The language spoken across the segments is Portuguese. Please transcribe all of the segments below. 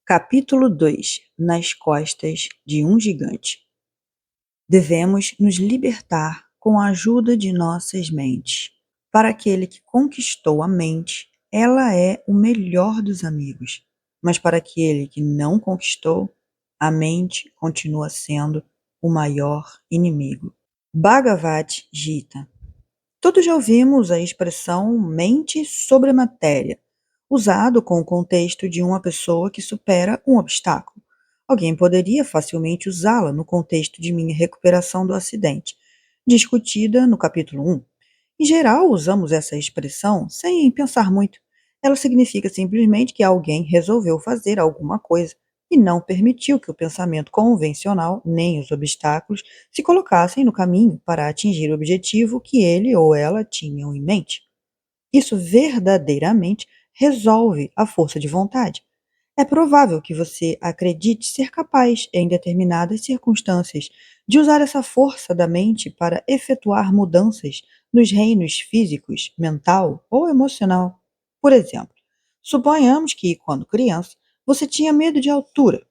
Capítulo 2. Nas costas de um gigante. Devemos nos libertar com a ajuda de nossas mentes. Para aquele que conquistou a mente, ela é o melhor dos amigos. Mas para aquele que não conquistou, a mente continua sendo o maior inimigo. Bhagavad Gita. Todos já ouvimos a expressão mente sobre a matéria, usado com o contexto de uma pessoa que supera um obstáculo. Alguém poderia facilmente usá-la no contexto de minha recuperação do acidente, discutida no capítulo 1. Em geral, usamos essa expressão sem pensar muito. Ela significa simplesmente que alguém resolveu fazer alguma coisa e não permitiu que o pensamento convencional nem os obstáculos se colocassem no caminho para atingir o objetivo que ele ou ela tinham em mente. Isso verdadeiramente resolve a força de vontade. É provável que você acredite ser capaz, em determinadas circunstâncias, de usar essa força da mente para efetuar mudanças nos reinos físicos, mental ou emocional. Por exemplo, suponhamos que, quando criança, você tinha medo de altura.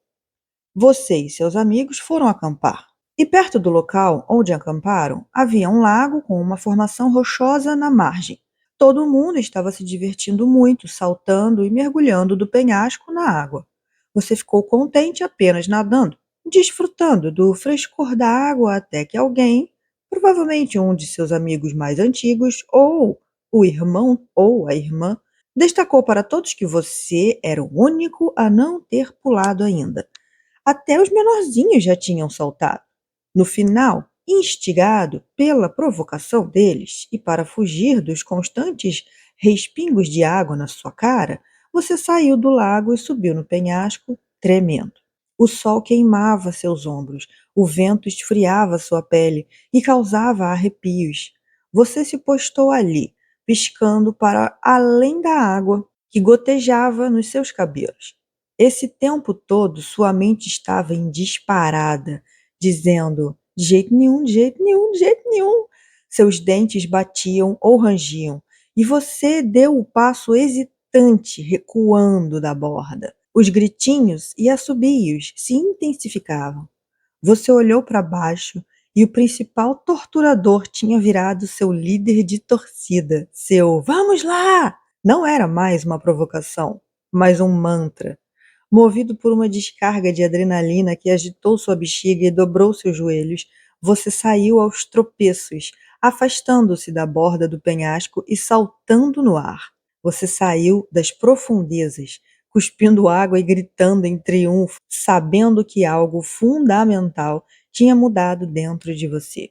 Você e seus amigos foram acampar. E perto do local onde acamparam, havia um lago com uma formação rochosa na margem. Todo mundo estava se divertindo muito, saltando e mergulhando do penhasco na água. Você ficou contente apenas nadando, desfrutando do frescor da água até que alguém, provavelmente um de seus amigos mais antigos, ou o irmão ou a irmã, destacou para todos que você era o único a não ter pulado ainda. Até os menorzinhos já tinham saltado. No final, instigado pela provocação deles e para fugir dos constantes respingos de água na sua cara, você saiu do lago e subiu no penhasco, tremendo. O sol queimava seus ombros, o vento esfriava sua pele e causava arrepios. Você se postou ali, piscando para além da água que gotejava nos seus cabelos. Esse tempo todo, sua mente estava em disparada, dizendo: de jeito nenhum, de jeito nenhum, de jeito nenhum. Seus dentes batiam ou rangiam, e você deu o passo hesitante, recuando da borda. Os gritinhos e assobios se intensificavam. Você olhou para baixo e o principal torturador tinha virado seu líder de torcida. Seu "vamos lá!" não era mais uma provocação, mas um mantra. Movido por uma descarga de adrenalina que agitou sua bexiga e dobrou seus joelhos, você saiu aos tropeços, afastando-se da borda do penhasco e saltando no ar. Você saiu das profundezas, cuspindo água e gritando em triunfo, sabendo que algo fundamental tinha mudado dentro de você.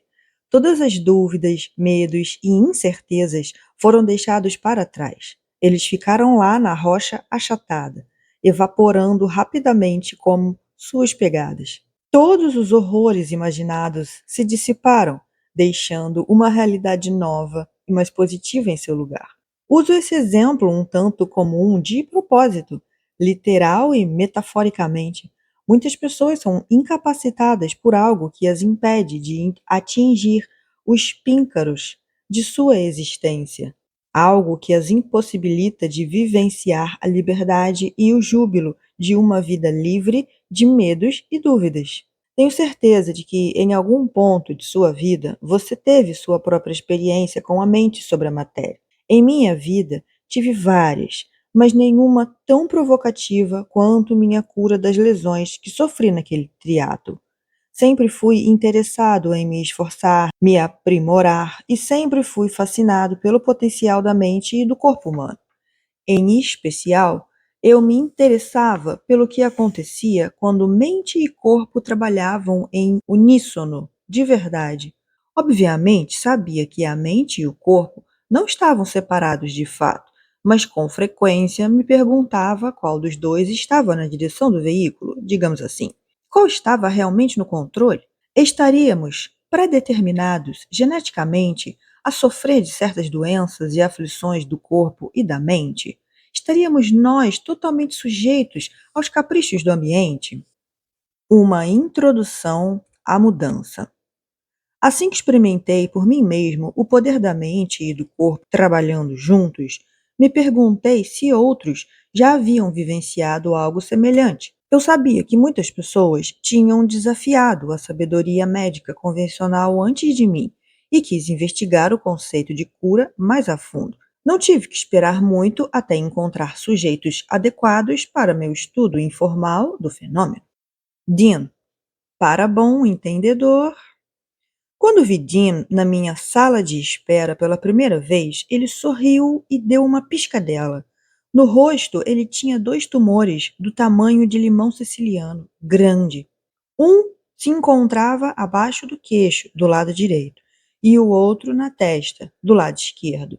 Todas as dúvidas, medos e incertezas foram deixados para trás. Eles ficaram lá na rocha achatada, evaporando rapidamente como suas pegadas. Todos os horrores imaginados se dissiparam, deixando uma realidade nova e mais positiva em seu lugar. Uso esse exemplo um tanto comum de propósito, literal e metaforicamente. Muitas pessoas são incapacitadas por algo que as impede de atingir os píncaros de sua existência, algo que as impossibilita de vivenciar a liberdade e o júbilo de uma vida livre de medos e dúvidas. Tenho certeza de que, em algum ponto de sua vida, você teve sua própria experiência com a mente sobre a matéria. Em minha vida, tive várias, mas nenhuma tão provocativa quanto minha cura das lesões que sofri naquele triatlo. Sempre fui interessado em me esforçar, me aprimorar e sempre fui fascinado pelo potencial da mente e do corpo humano. Em especial, eu me interessava pelo que acontecia quando mente e corpo trabalhavam em uníssono, de verdade. Obviamente, sabia que a mente e o corpo não estavam separados de fato, mas com frequência me perguntava qual dos dois estava na direção do veículo, digamos assim. Qual estava realmente no controle? Estaríamos predeterminados geneticamente a sofrer de certas doenças e aflições do corpo e da mente? Estaríamos nós totalmente sujeitos aos caprichos do ambiente? Uma introdução à mudança. Assim que experimentei por mim mesmo o poder da mente e do corpo trabalhando juntos, me perguntei se outros já haviam vivenciado algo semelhante. Eu sabia que muitas pessoas tinham desafiado a sabedoria médica convencional antes de mim e quis investigar o conceito de cura mais a fundo. Não tive que esperar muito até encontrar sujeitos adequados para meu estudo informal do fenômeno. Dean, para bom entendedor. Quando vi Dean na minha sala de espera pela primeira vez, ele sorriu e deu uma piscadela. No rosto, ele tinha dois tumores do tamanho de limão siciliano, grande. Um se encontrava abaixo do queixo, do lado direito, e o outro na testa, do lado esquerdo.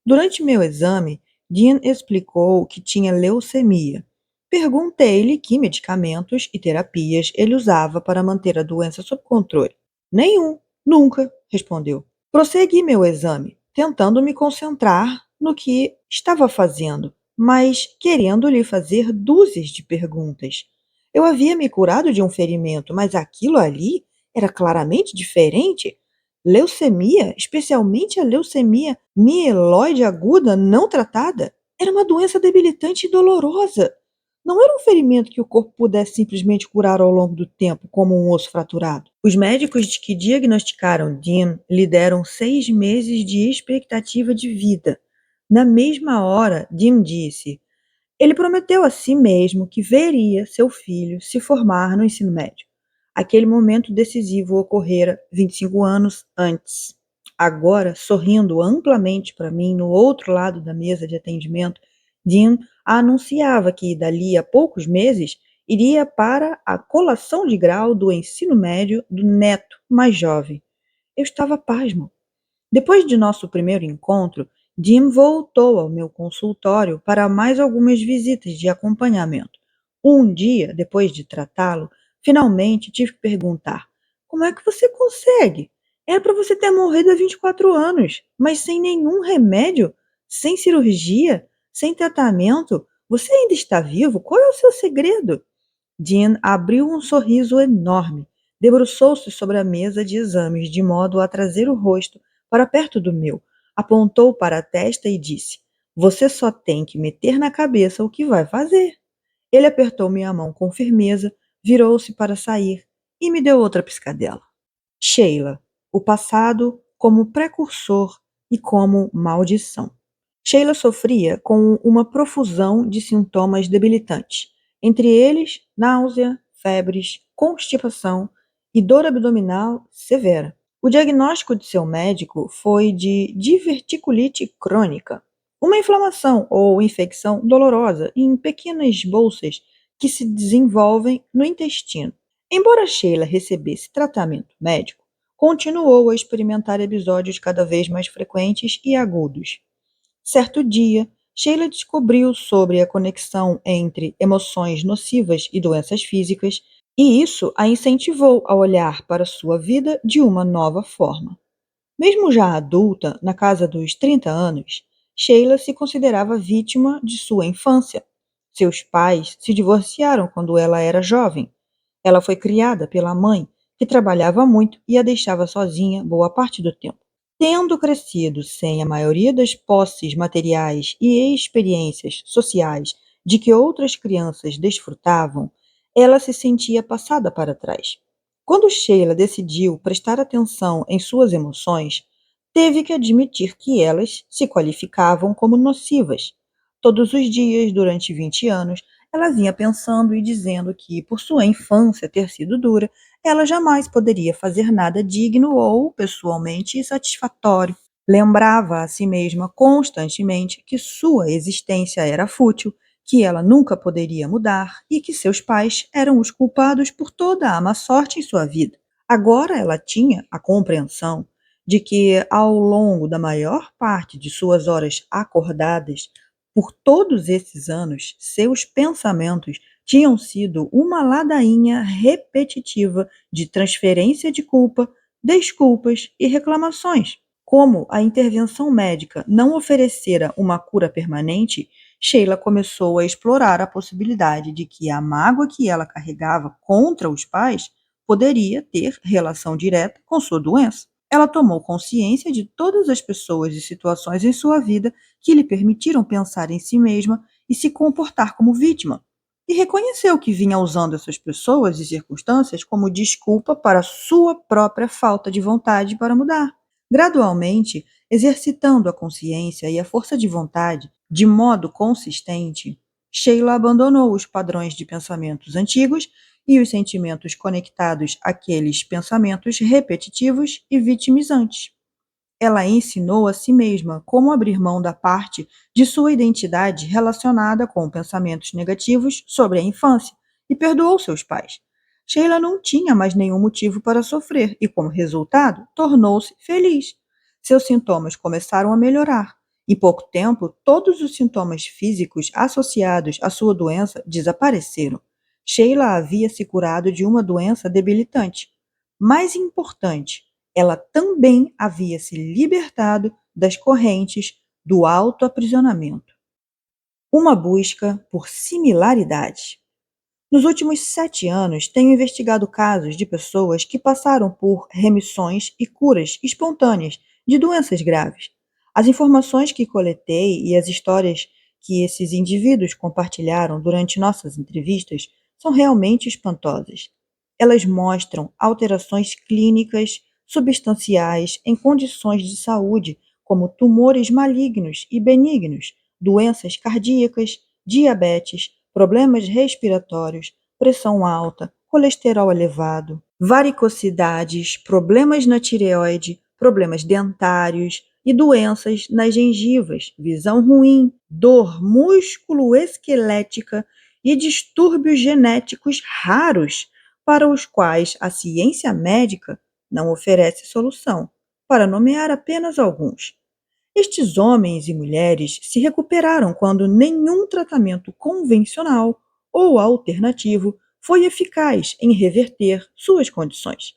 Durante meu exame, Dean explicou que tinha leucemia. Perguntei-lhe que medicamentos e terapias ele usava para manter a doença sob controle. Nenhum, nunca, respondeu. Prossegui meu exame, tentando me concentrar no que estava fazendo, mas querendo lhe fazer dúzias de perguntas. Eu havia me curado de um ferimento, mas aquilo ali era claramente diferente. Leucemia, especialmente a leucemia mieloide aguda não tratada, era uma doença debilitante e dolorosa. Não era um ferimento que o corpo pudesse simplesmente curar ao longo do tempo, como um osso fraturado. Os médicos que diagnosticaram Dean lhe deram 6 meses de expectativa de vida. Na mesma hora, Dean disse: ele prometeu a si mesmo que veria seu filho se formar no ensino médio. Aquele momento decisivo ocorrera 25 anos antes. Agora, sorrindo amplamente para mim no outro lado da mesa de atendimento, Dean anunciava que, dali a poucos meses, iria para a colação de grau do ensino médio do neto mais jovem. Eu estava pasmo. Depois de nosso primeiro encontro, Jim voltou ao meu consultório para mais algumas visitas de acompanhamento. Um dia, depois de tratá-lo, finalmente tive que perguntar: como é que você consegue? Era para você ter morrido há 24 anos, mas sem nenhum remédio, sem cirurgia, sem tratamento. Você ainda está vivo? Qual é o seu segredo? Dean abriu um sorriso enorme, debruçou-se sobre a mesa de exames de modo a trazer o rosto para perto do meu, apontou para a testa e disse: você só tem que meter na cabeça o que vai fazer. Ele apertou minha mão com firmeza, virou-se para sair e me deu outra piscadela. Sheila, o passado como precursor e como maldição. Sheila sofria com uma profusão de sintomas debilitantes, entre eles náusea, febres, constipação e dor abdominal severa. O diagnóstico de seu médico foi de diverticulite crônica, uma inflamação ou infecção dolorosa em pequenas bolsas que se desenvolvem no intestino. Embora Sheila recebesse tratamento médico, continuou a experimentar episódios cada vez mais frequentes e agudos. Certo dia, Sheila descobriu sobre a conexão entre emoções nocivas e doenças físicas, e isso a incentivou a olhar para sua vida de uma nova forma. Mesmo já adulta, na casa dos 30 anos, Sheila se considerava vítima de sua infância. Seus pais se divorciaram quando ela era jovem. Ela foi criada pela mãe, que trabalhava muito e a deixava sozinha boa parte do tempo. Tendo crescido sem a maioria das posses materiais e experiências sociais de que outras crianças desfrutavam, ela se sentia passada para trás. Quando Sheila decidiu prestar atenção em suas emoções, teve que admitir que elas se qualificavam como nocivas. Todos os dias, durante 20 anos, ela vinha pensando e dizendo que, por sua infância ter sido dura, ela jamais poderia fazer nada digno ou, pessoalmente, satisfatório. Lembrava a si mesma constantemente que sua existência era fútil, que ela nunca poderia mudar e que seus pais eram os culpados por toda a má sorte em sua vida. Agora ela tinha a compreensão de que, ao longo da maior parte de suas horas acordadas, por todos esses anos, seus pensamentos tinham sido uma ladainha repetitiva de transferência de culpa, desculpas e reclamações. Como a intervenção médica não oferecera uma cura permanente, Sheila começou a explorar a possibilidade de que a mágoa que ela carregava contra os pais poderia ter relação direta com sua doença. Ela tomou consciência de todas as pessoas e situações em sua vida que lhe permitiram pensar em si mesma e se comportar como vítima. e reconheceu que vinha usando essas pessoas e circunstâncias como desculpa para sua própria falta de vontade para mudar. Gradualmente, exercitando a consciência e a força de vontade de modo consistente, Sheila abandonou os padrões de pensamentos antigos e os sentimentos conectados àqueles pensamentos repetitivos e vitimizantes. Ela ensinou a si mesma como abrir mão da parte de sua identidade relacionada com pensamentos negativos sobre a infância e perdoou seus pais. Sheila não tinha mais nenhum motivo para sofrer e, como resultado, tornou-se feliz. Seus sintomas começaram a melhorar. Em pouco tempo, todos os sintomas físicos associados à sua doença desapareceram. Sheila havia se curado de uma doença debilitante. Mais importante, ela também havia se libertado das correntes do autoaprisionamento. Uma busca por similaridades. Nos últimos 7 anos, tenho investigado casos de pessoas que passaram por remissões e curas espontâneas de doenças graves. As informações que coletei e as histórias que esses indivíduos compartilharam durante nossas entrevistas são realmente espantosas. Elas mostram alterações clínicas substanciais em condições de saúde, como tumores malignos e benignos, doenças cardíacas, diabetes, problemas respiratórios, pressão alta, colesterol elevado, varicosidades, problemas na tireoide, problemas dentários e doenças nas gengivas, visão ruim, dor músculo-esquelética e distúrbios genéticos raros para os quais a ciência médica não oferece solução, para nomear apenas alguns. Estes homens e mulheres se recuperaram quando nenhum tratamento convencional ou alternativo foi eficaz em reverter suas condições.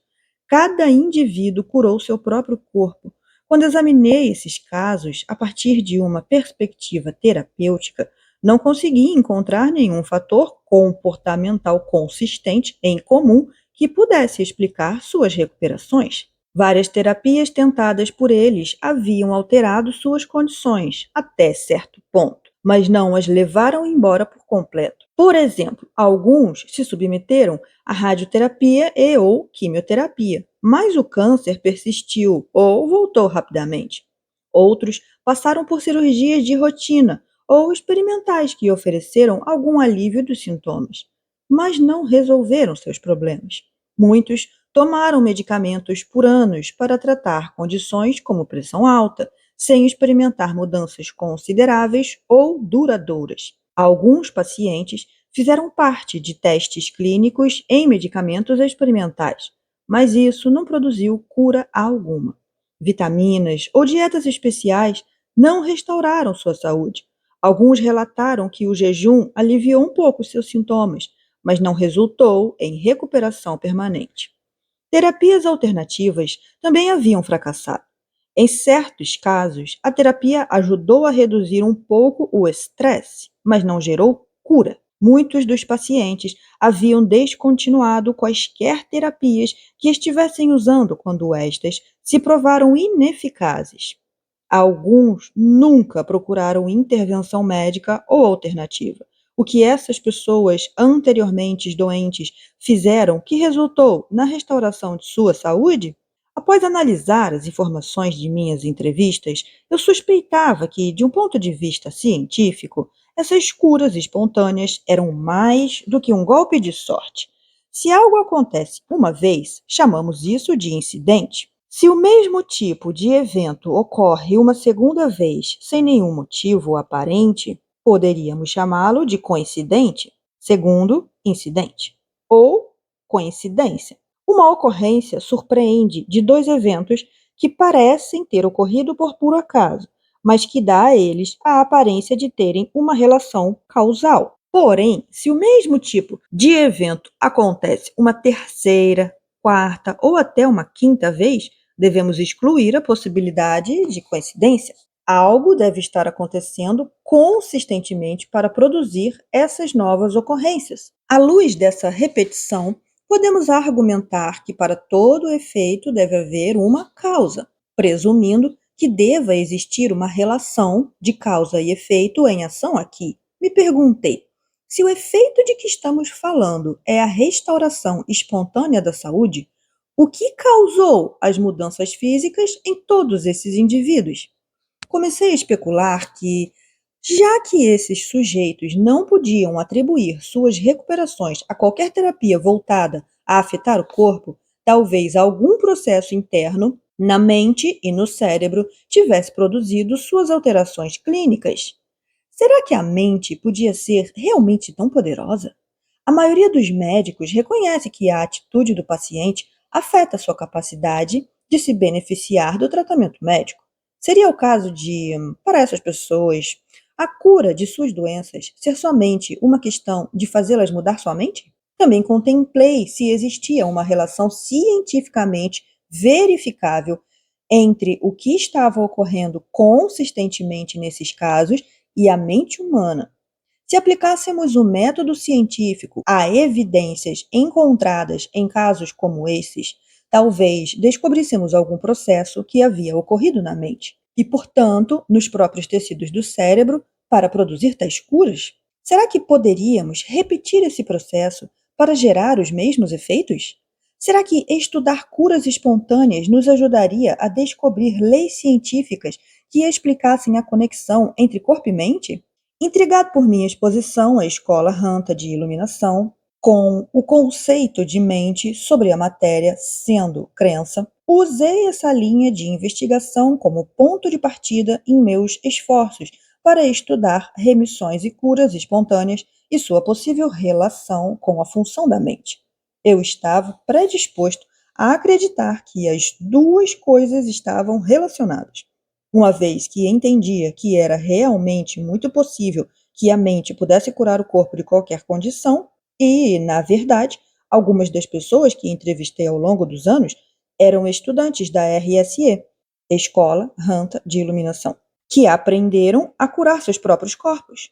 Cada indivíduo curou seu próprio corpo. Quando examinei esses casos a partir de uma perspectiva terapêutica, não consegui encontrar nenhum fator comportamental consistente em comum que pudesse explicar suas recuperações. Várias terapias tentadas por eles haviam alterado suas condições até certo ponto, mas não as levaram embora por completo. Por exemplo, alguns se submeteram à radioterapia e ou quimioterapia, mas o câncer persistiu ou voltou rapidamente. Outros passaram por cirurgias de rotina ou experimentais que ofereceram algum alívio dos sintomas, mas não resolveram seus problemas. Muitos tomaram medicamentos por anos para tratar condições como pressão alta, sem experimentar mudanças consideráveis ou duradouras. Alguns pacientes fizeram parte de testes clínicos em medicamentos experimentais, mas isso não produziu cura alguma. Vitaminas ou dietas especiais não restauraram sua saúde. Alguns relataram que o jejum aliviou um pouco seus sintomas, mas não resultou em recuperação permanente. Terapias alternativas também haviam fracassado. Em certos casos, a terapia ajudou a reduzir um pouco o estresse, mas não gerou cura. Muitos dos pacientes haviam descontinuado quaisquer terapias que estivessem usando quando estas se provaram ineficazes. Alguns nunca procuraram intervenção médica ou alternativa. O que essas pessoas anteriormente doentes fizeram que resultou na restauração de sua saúde? Após analisar as informações de minhas entrevistas, eu suspeitava que, de um ponto de vista científico, essas curas espontâneas eram mais do que um golpe de sorte. Se algo acontece uma vez, chamamos isso de incidente. Se o mesmo tipo de evento ocorre uma segunda vez sem nenhum motivo aparente, poderíamos chamá-lo de coincidente, segundo incidente, ou coincidência. Uma ocorrência surpreende de dois eventos que parecem ter ocorrido por puro acaso, mas que dá a eles a aparência de terem uma relação causal. Porém, se o mesmo tipo de evento acontece uma terceira, quarta ou até uma quinta vez, devemos excluir a possibilidade de coincidência. Algo deve estar acontecendo consistentemente para produzir essas novas ocorrências. À luz dessa repetição, podemos argumentar que para todo efeito deve haver uma causa, presumindo que deva existir uma relação de causa e efeito em ação aqui. Me perguntei, Se o efeito de que estamos falando é a restauração espontânea da saúde, o que causou as mudanças físicas em todos esses indivíduos? Comecei a especular que, já que esses sujeitos não podiam atribuir suas recuperações a qualquer terapia voltada a afetar o corpo, talvez algum processo interno na mente e no cérebro tivesse produzido suas alterações clínicas. Será que a mente podia ser realmente tão poderosa? A maioria dos médicos reconhece que a atitude do paciente afeta sua capacidade de se beneficiar do tratamento médico. Seria o caso de, para essas pessoas, a cura de suas doenças ser somente uma questão de fazê-las mudar sua mente? Também contemplei se existia uma relação cientificamente verificável entre o que estava ocorrendo consistentemente nesses casos e a mente humana. Se aplicássemos o método científico a evidências encontradas em casos como esses, talvez descobríssemos algum processo que havia ocorrido na mente e, portanto, nos próprios tecidos do cérebro para produzir tais curas. Será que poderíamos repetir esse processo para gerar os mesmos efeitos? Será que estudar curas espontâneas nos ajudaria a descobrir leis científicas que explicassem a conexão entre corpo e mente? Intrigado por minha exposição à escola Hanta de iluminação, com o conceito de mente sobre a matéria sendo crença, usei essa linha de investigação como ponto de partida em meus esforços para estudar remissões e curas espontâneas e sua possível relação com a função da mente. Eu estava predisposto a acreditar que as duas coisas estavam relacionadas, uma vez que entendia que era realmente muito possível que a mente pudesse curar o corpo de qualquer condição, e, na verdade, algumas das pessoas que entrevistei ao longo dos anos eram estudantes da RSE, Escola Hanta de Iluminação, que aprenderam a curar seus próprios corpos.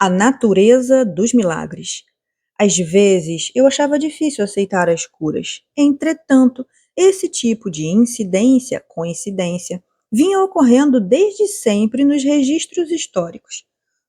A natureza dos milagres. Às vezes, eu achava difícil aceitar as curas. Entretanto, esse tipo de coincidência, vinha ocorrendo desde sempre nos registros históricos.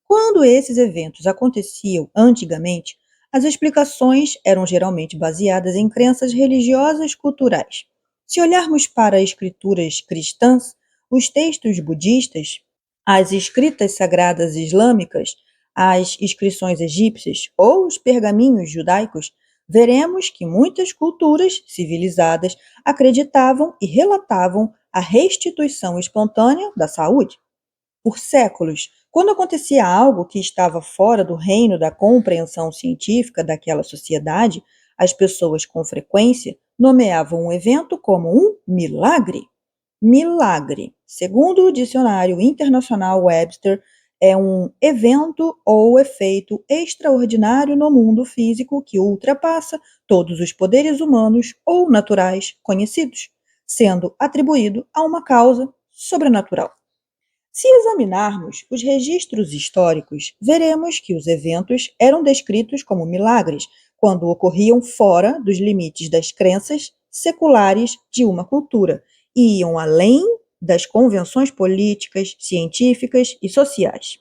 Quando esses eventos aconteciam antigamente, as explicações eram geralmente baseadas em crenças religiosas culturais. Se olharmos para as escrituras cristãs, os textos budistas, as escritas sagradas islâmicas, as inscrições egípcias ou os pergaminhos judaicos, veremos que muitas culturas civilizadas acreditavam e relatavam a restituição espontânea da saúde. Por séculos, quando acontecia algo que estava fora do reino da compreensão científica daquela sociedade, as pessoas com frequência nomeavam o evento como um milagre. Milagre, segundo o Dicionário Internacional Webster, é um evento ou efeito extraordinário no mundo físico que ultrapassa todos os poderes humanos ou naturais conhecidos, sendo atribuído a uma causa sobrenatural. Se examinarmos os registros históricos, veremos que os eventos eram descritos como milagres quando ocorriam fora dos limites das crenças seculares de uma cultura e iam além das convenções políticas, científicas e sociais.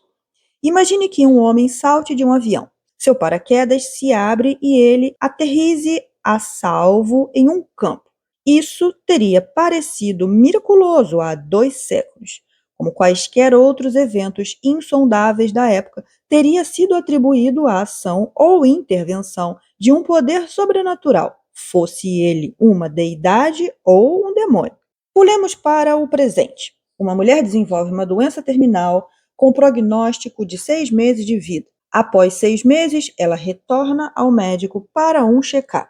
Imagine que um homem salte de um avião. Seu paraquedas se abre e ele aterrize a salvo em um campo. Isso teria parecido miraculoso há 2 séculos. Como quaisquer outros eventos insondáveis da época, teria sido atribuído à ação ou intervenção de um poder sobrenatural, fosse ele uma deidade ou um demônio. Pulemos para o presente. Uma mulher desenvolve uma doença terminal com prognóstico de 6 meses de vida. Após 6 meses, ela retorna ao médico para um check-up.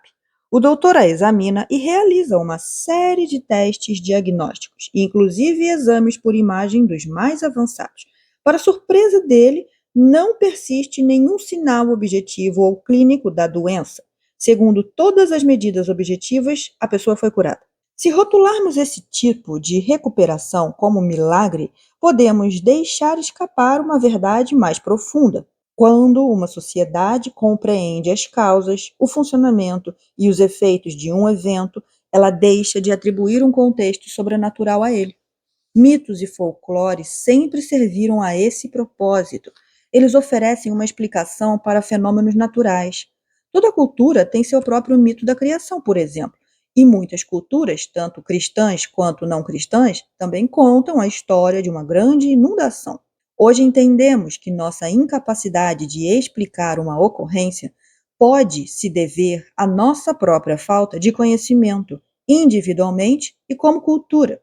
O doutor a examina e realiza uma série de testes diagnósticos, inclusive exames por imagem dos mais avançados. Para surpresa dele, não persiste nenhum sinal objetivo ou clínico da doença. Segundo todas as medidas objetivas, a pessoa foi curada. Se rotularmos esse tipo de recuperação como milagre, podemos deixar escapar uma verdade mais profunda. Quando uma sociedade compreende as causas, o funcionamento e os efeitos de um evento, ela deixa de atribuir um contexto sobrenatural a ele. Mitos e folclore sempre serviram a esse propósito. Eles oferecem uma explicação para fenômenos naturais. Toda cultura tem seu próprio mito da criação, por exemplo. E muitas culturas, tanto cristãs quanto não cristãs, também contam a história de uma grande inundação. Hoje entendemos que nossa incapacidade de explicar uma ocorrência pode se dever à nossa própria falta de conhecimento, individualmente e como cultura.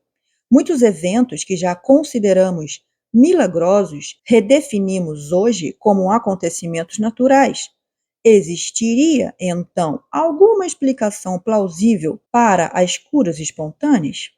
Muitos eventos que já consideramos milagrosos redefinimos hoje como acontecimentos naturais. Existiria, então, alguma explicação plausível para as curas espontâneas?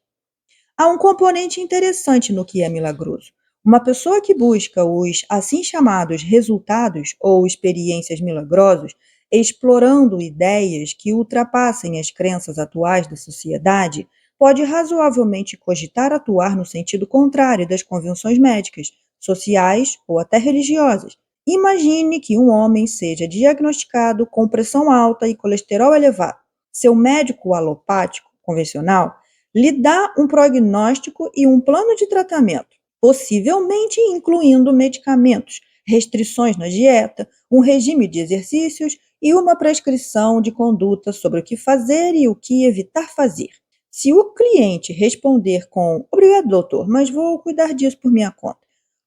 Há um componente interessante no que é milagroso. Uma pessoa que busca os assim chamados resultados ou experiências milagrosas, explorando ideias que ultrapassem as crenças atuais da sociedade, pode razoavelmente cogitar atuar no sentido contrário das convenções médicas, sociais ou até religiosas. Imagine que um homem seja diagnosticado com pressão alta e colesterol elevado. Seu médico alopático convencional lhe dá um prognóstico e um plano de tratamento, possivelmente incluindo medicamentos, restrições na dieta, um regime de exercícios e uma prescrição de conduta sobre o que fazer e o que evitar fazer. Se o cliente responder com "Obrigado, doutor, mas vou cuidar disso por minha conta",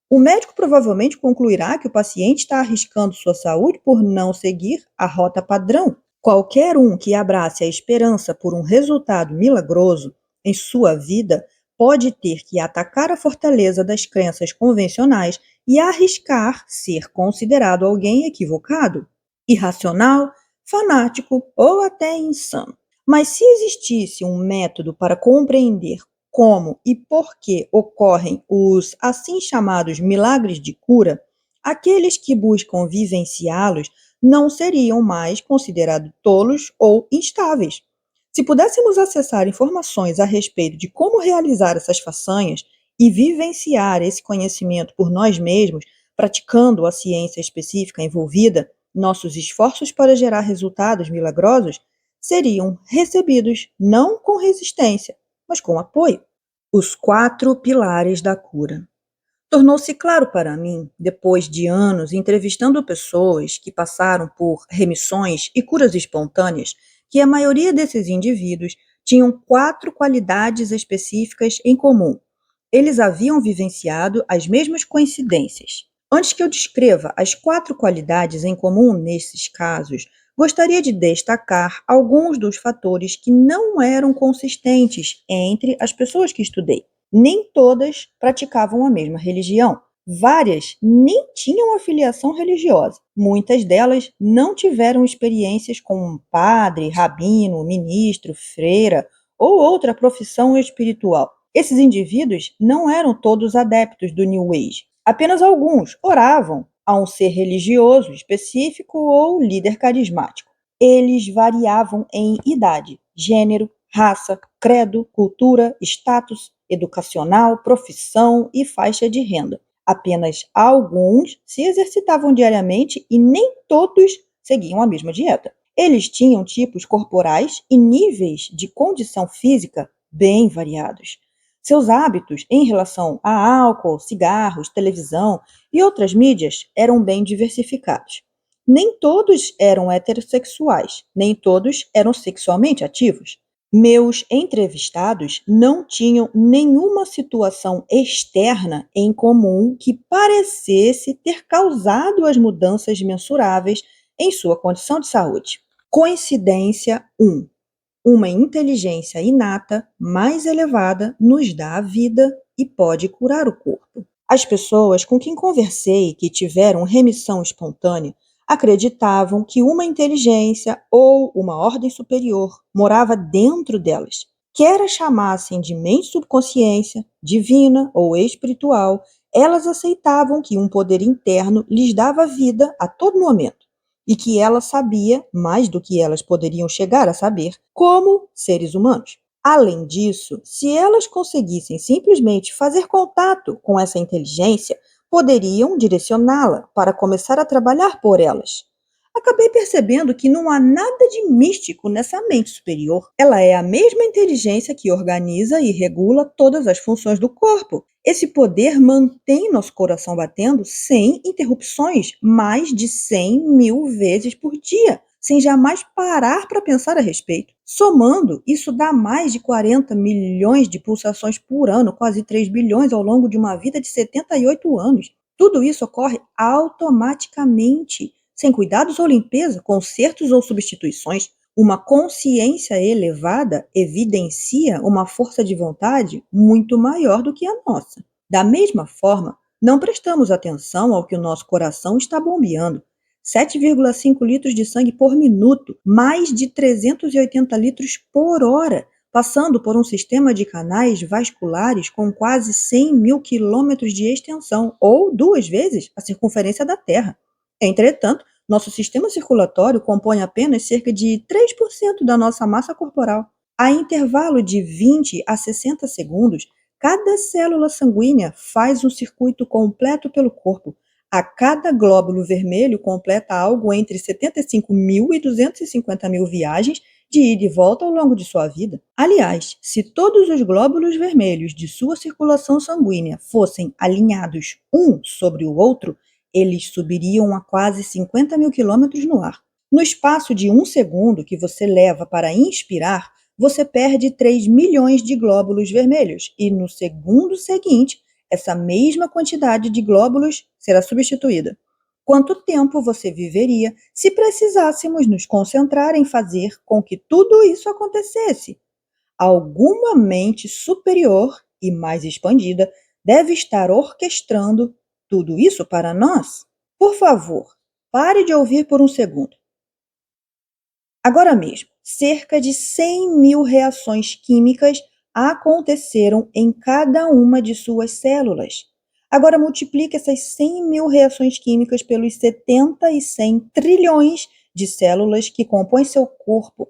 o médico provavelmente concluirá que o paciente está arriscando sua saúde por não seguir a rota padrão. Qualquer um que abrace a esperança por um resultado milagroso em sua vida pode ter que atacar a fortaleza das crenças convencionais e arriscar ser considerado alguém equivocado, irracional, fanático ou até insano. Mas se existisse um método para compreender como e por que ocorrem os assim chamados milagres de cura, aqueles que buscam vivenciá-los não seriam mais considerados tolos ou instáveis. Se pudéssemos acessar informações a respeito de como realizar essas façanhas e vivenciar esse conhecimento por nós mesmos, praticando a ciência específica envolvida, nossos esforços para gerar resultados milagrosos seriam recebidos não com resistência, mas com apoio. Os 4 pilares da cura. Tornou-se claro para mim, depois de anos entrevistando pessoas que passaram por remissões e curas espontâneas, que a maioria desses indivíduos tinham 4 qualidades específicas em comum. Eles haviam vivenciado as mesmas coincidências. Antes que eu descreva as 4 qualidades em comum nesses casos, gostaria de destacar alguns dos fatores que não eram consistentes entre as pessoas que estudei. Nem todas praticavam a mesma religião. Várias nem tinham afiliação religiosa. Muitas delas não tiveram experiências com um padre, rabino, ministro, freira ou outra profissão espiritual. Esses indivíduos não eram todos adeptos do New Age. Apenas alguns oravam a um ser religioso específico ou líder carismático. Eles variavam em idade, gênero, raça, credo, cultura, status educacional, profissão e faixa de renda. Apenas alguns se exercitavam diariamente e nem todos seguiam a mesma dieta. Eles tinham tipos corporais e níveis de condição física bem variados. Seus hábitos em relação a álcool, cigarros, televisão e outras mídias eram bem diversificados. Nem todos eram heterossexuais, nem todos eram sexualmente ativos. Meus entrevistados não tinham nenhuma situação externa em comum que parecesse ter causado as mudanças mensuráveis em sua condição de saúde. Coincidência 1. Uma inteligência inata mais elevada nos dá a vida e pode curar o corpo. As pessoas com quem conversei que tiveram remissão espontânea acreditavam que uma inteligência ou uma ordem superior morava dentro delas. Quer as chamassem de mente subconsciência, divina ou espiritual, elas aceitavam que um poder interno lhes dava vida a todo momento e que ela sabia, mais do que elas poderiam chegar a saber, como seres humanos. Além disso, se elas conseguissem simplesmente fazer contato com essa inteligência, poderiam direcioná-la para começar a trabalhar por elas. Acabei percebendo que não há nada de místico nessa mente superior. Ela é a mesma inteligência que organiza e regula todas as funções do corpo. Esse poder mantém nosso coração batendo sem interrupções mais de 100.000 vezes por dia, sem jamais parar para pensar a respeito. Somando, isso dá mais de 40 milhões de pulsações por ano, quase 3 bilhões ao longo de uma vida de 78 anos. Tudo isso ocorre automaticamente, sem cuidados ou limpeza, consertos ou substituições. Uma consciência elevada evidencia uma força de vontade muito maior do que a nossa. Da mesma forma, não prestamos atenção ao que o nosso coração está bombeando. 7,5 litros de sangue por minuto, mais de 380 litros por hora, passando por um sistema de canais vasculares com quase 100.000 quilômetros de extensão, ou 2 vezes a circunferência da Terra. Entretanto, nosso sistema circulatório compõe apenas cerca de 3% da nossa massa corporal. A intervalo de 20 a 60 segundos, cada célula sanguínea faz um circuito completo pelo corpo. A cada glóbulo vermelho completa algo entre 75.000 e 250.000 viagens de ida e volta ao longo de sua vida. Aliás, se todos os glóbulos vermelhos de sua circulação sanguínea fossem alinhados um sobre o outro, eles subiriam a quase 50.000 quilômetros no ar. No espaço de 1 segundo que você leva para inspirar, você perde 3 milhões de glóbulos vermelhos e no segundo seguinte, essa mesma quantidade de glóbulos será substituída. Quanto tempo você viveria se precisássemos nos concentrar em fazer com que tudo isso acontecesse? Alguma mente superior e mais expandida deve estar orquestrando tudo isso para nós? Por favor, pare de ouvir por um segundo. Agora mesmo, cerca de 100.000 reações químicas aconteceram em cada uma de suas células. Agora multiplique essas 100.000 reações químicas pelos 70 e 100 trilhões de células que compõem seu corpo.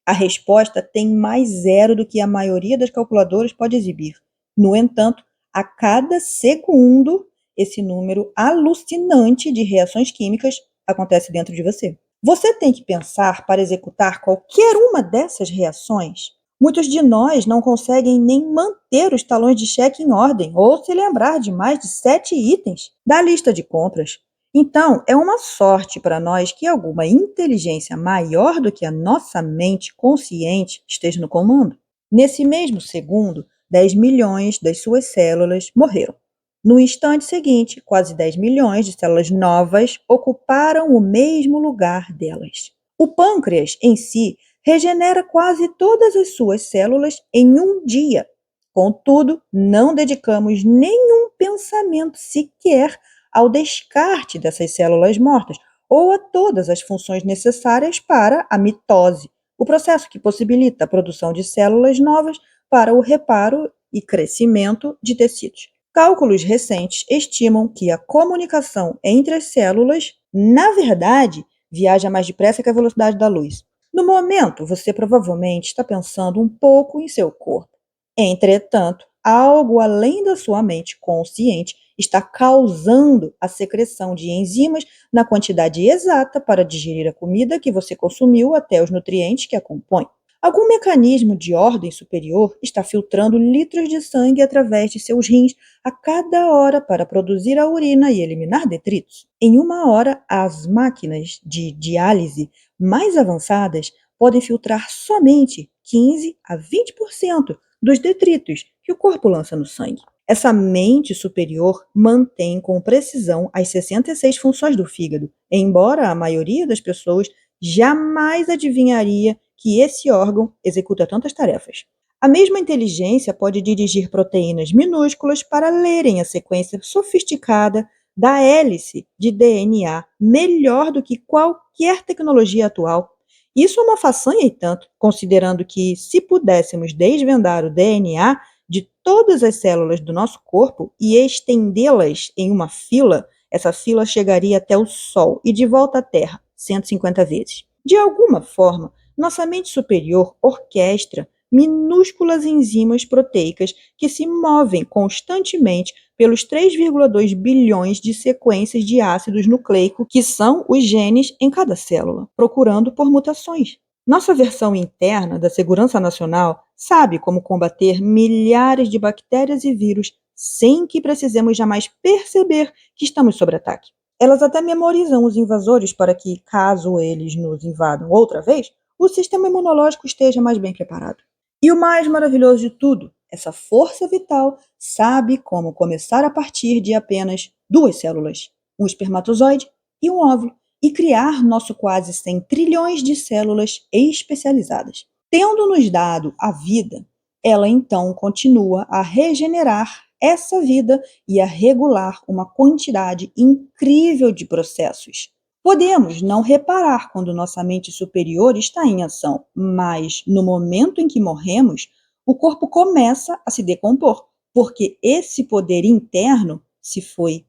A resposta tem mais zero do que a maioria das calculadoras pode exibir. No entanto, a cada segundo, esse número alucinante de reações químicas acontece dentro de você. Você tem que pensar para executar qualquer uma dessas reações. Muitos de nós não conseguem nem manter os talões de cheque em ordem ou se lembrar de mais de 7 itens da lista de compras. Então, é uma sorte para nós que alguma inteligência maior do que a nossa mente consciente esteja no comando. Nesse mesmo segundo, 10 milhões das suas células morreram. No instante seguinte, quase 10 milhões de células novas ocuparam o mesmo lugar delas. O pâncreas, em si, regenera quase todas as suas células em um dia. Contudo, não dedicamos nenhum pensamento sequer ao descarte dessas células mortas ou a todas as funções necessárias para a mitose, o processo que possibilita a produção de células novas para o reparo e crescimento de tecidos. Cálculos recentes estimam que a comunicação entre as células, na verdade, viaja mais depressa que a velocidade da luz. No momento, você provavelmente está pensando um pouco em seu corpo. Entretanto, algo além da sua mente consciente está causando a secreção de enzimas na quantidade exata para digerir a comida que você consumiu até os nutrientes que a compõem. Algum mecanismo de ordem superior está filtrando litros de sangue através de seus rins a cada hora para produzir a urina e eliminar detritos. Em uma hora, as máquinas de diálise mais avançadas podem filtrar somente 15 a 20% dos detritos que o corpo lança no sangue. Essa mente superior mantém com precisão as 66 funções do fígado, embora a maioria das pessoas jamais adivinharia que esse órgão executa tantas tarefas. A mesma inteligência pode dirigir proteínas minúsculas para lerem a sequência sofisticada da hélice de DNA melhor do que qualquer tecnologia atual. Isso é uma façanha e tanto, considerando que, se pudéssemos desvendar o DNA de todas as células do nosso corpo e estendê-las em uma fila, essa fila chegaria até o Sol e de volta à Terra 150 vezes. De alguma forma, nossa mente superior orquestra minúsculas enzimas proteicas que se movem constantemente pelos 3,2 bilhões de sequências de ácidos nucleicos, que são os genes em cada célula, procurando por mutações. Nossa versão interna da Segurança Nacional sabe como combater milhares de bactérias e vírus sem que precisemos jamais perceber que estamos sob ataque. Elas até memorizam os invasores para que, caso eles nos invadam outra vez, o sistema imunológico esteja mais bem preparado. E o mais maravilhoso de tudo, essa força vital sabe como começar a partir de apenas duas células, um espermatozoide e um óvulo, e criar nosso quase 100 trilhões de células especializadas. Tendo nos dado a vida, ela então continua a regenerar essa vida e a regular uma quantidade incrível de processos. Podemos não reparar quando nossa mente superior está em ação, mas no momento em que morremos, o corpo começa a se decompor, porque esse poder interno se foi.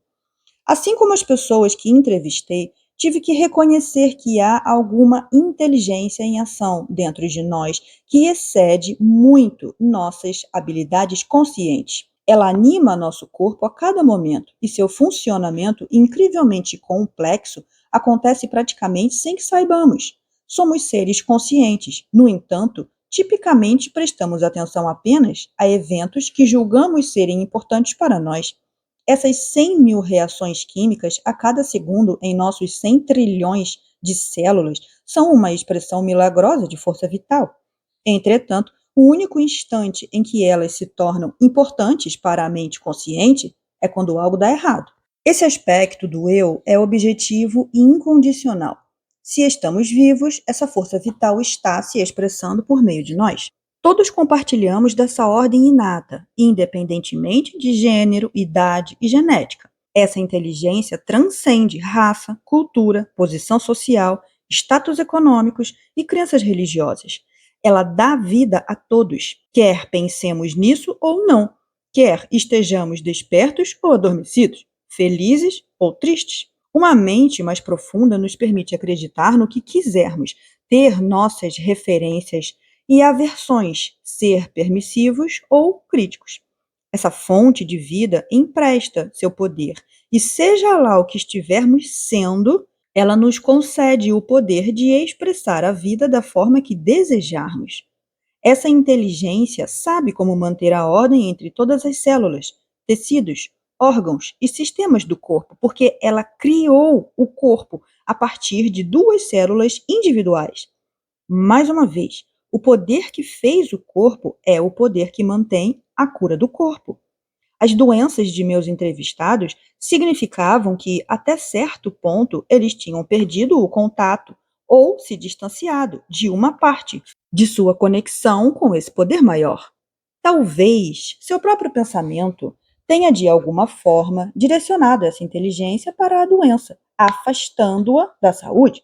Assim como as pessoas que entrevistei, tive que reconhecer que há alguma inteligência em ação dentro de nós que excede muito nossas habilidades conscientes. Ela anima nosso corpo a cada momento e seu funcionamento, incrivelmente complexo, acontece praticamente sem que saibamos. Somos seres conscientes, no entanto, tipicamente prestamos atenção apenas a eventos que julgamos serem importantes para nós. Essas 100 mil reações químicas a cada segundo em nossos 100 trilhões de células são uma expressão milagrosa de força vital. Entretanto, o único instante em que elas se tornam importantes para a mente consciente é quando algo dá errado. Esse aspecto do eu é objetivo e incondicional. Se estamos vivos, essa força vital está se expressando por meio de nós. Todos compartilhamos dessa ordem inata, independentemente de gênero, idade e genética. Essa inteligência transcende raça, cultura, posição social, status econômicos e crenças religiosas. Ela dá vida a todos, quer pensemos nisso ou não, quer estejamos despertos ou adormecidos, felizes ou tristes. Uma mente mais profunda nos permite acreditar no que quisermos, ter nossas referências e aversões, ser permissivos ou críticos. Essa fonte de vida empresta seu poder, e seja lá o que estivermos sendo, ela nos concede o poder de expressar a vida da forma que desejarmos. Essa inteligência sabe como manter a ordem entre todas as células, tecidos, órgãos e sistemas do corpo, porque ela criou o corpo a partir de duas células individuais. Mais uma vez, o poder que fez o corpo é o poder que mantém a cura do corpo. As doenças de meus entrevistados significavam que, até certo ponto, eles tinham perdido o contato ou se distanciado de uma parte de sua conexão com esse poder maior. Talvez seu próprio pensamento tenha, de alguma forma, direcionado essa inteligência para a doença, afastando-a da saúde.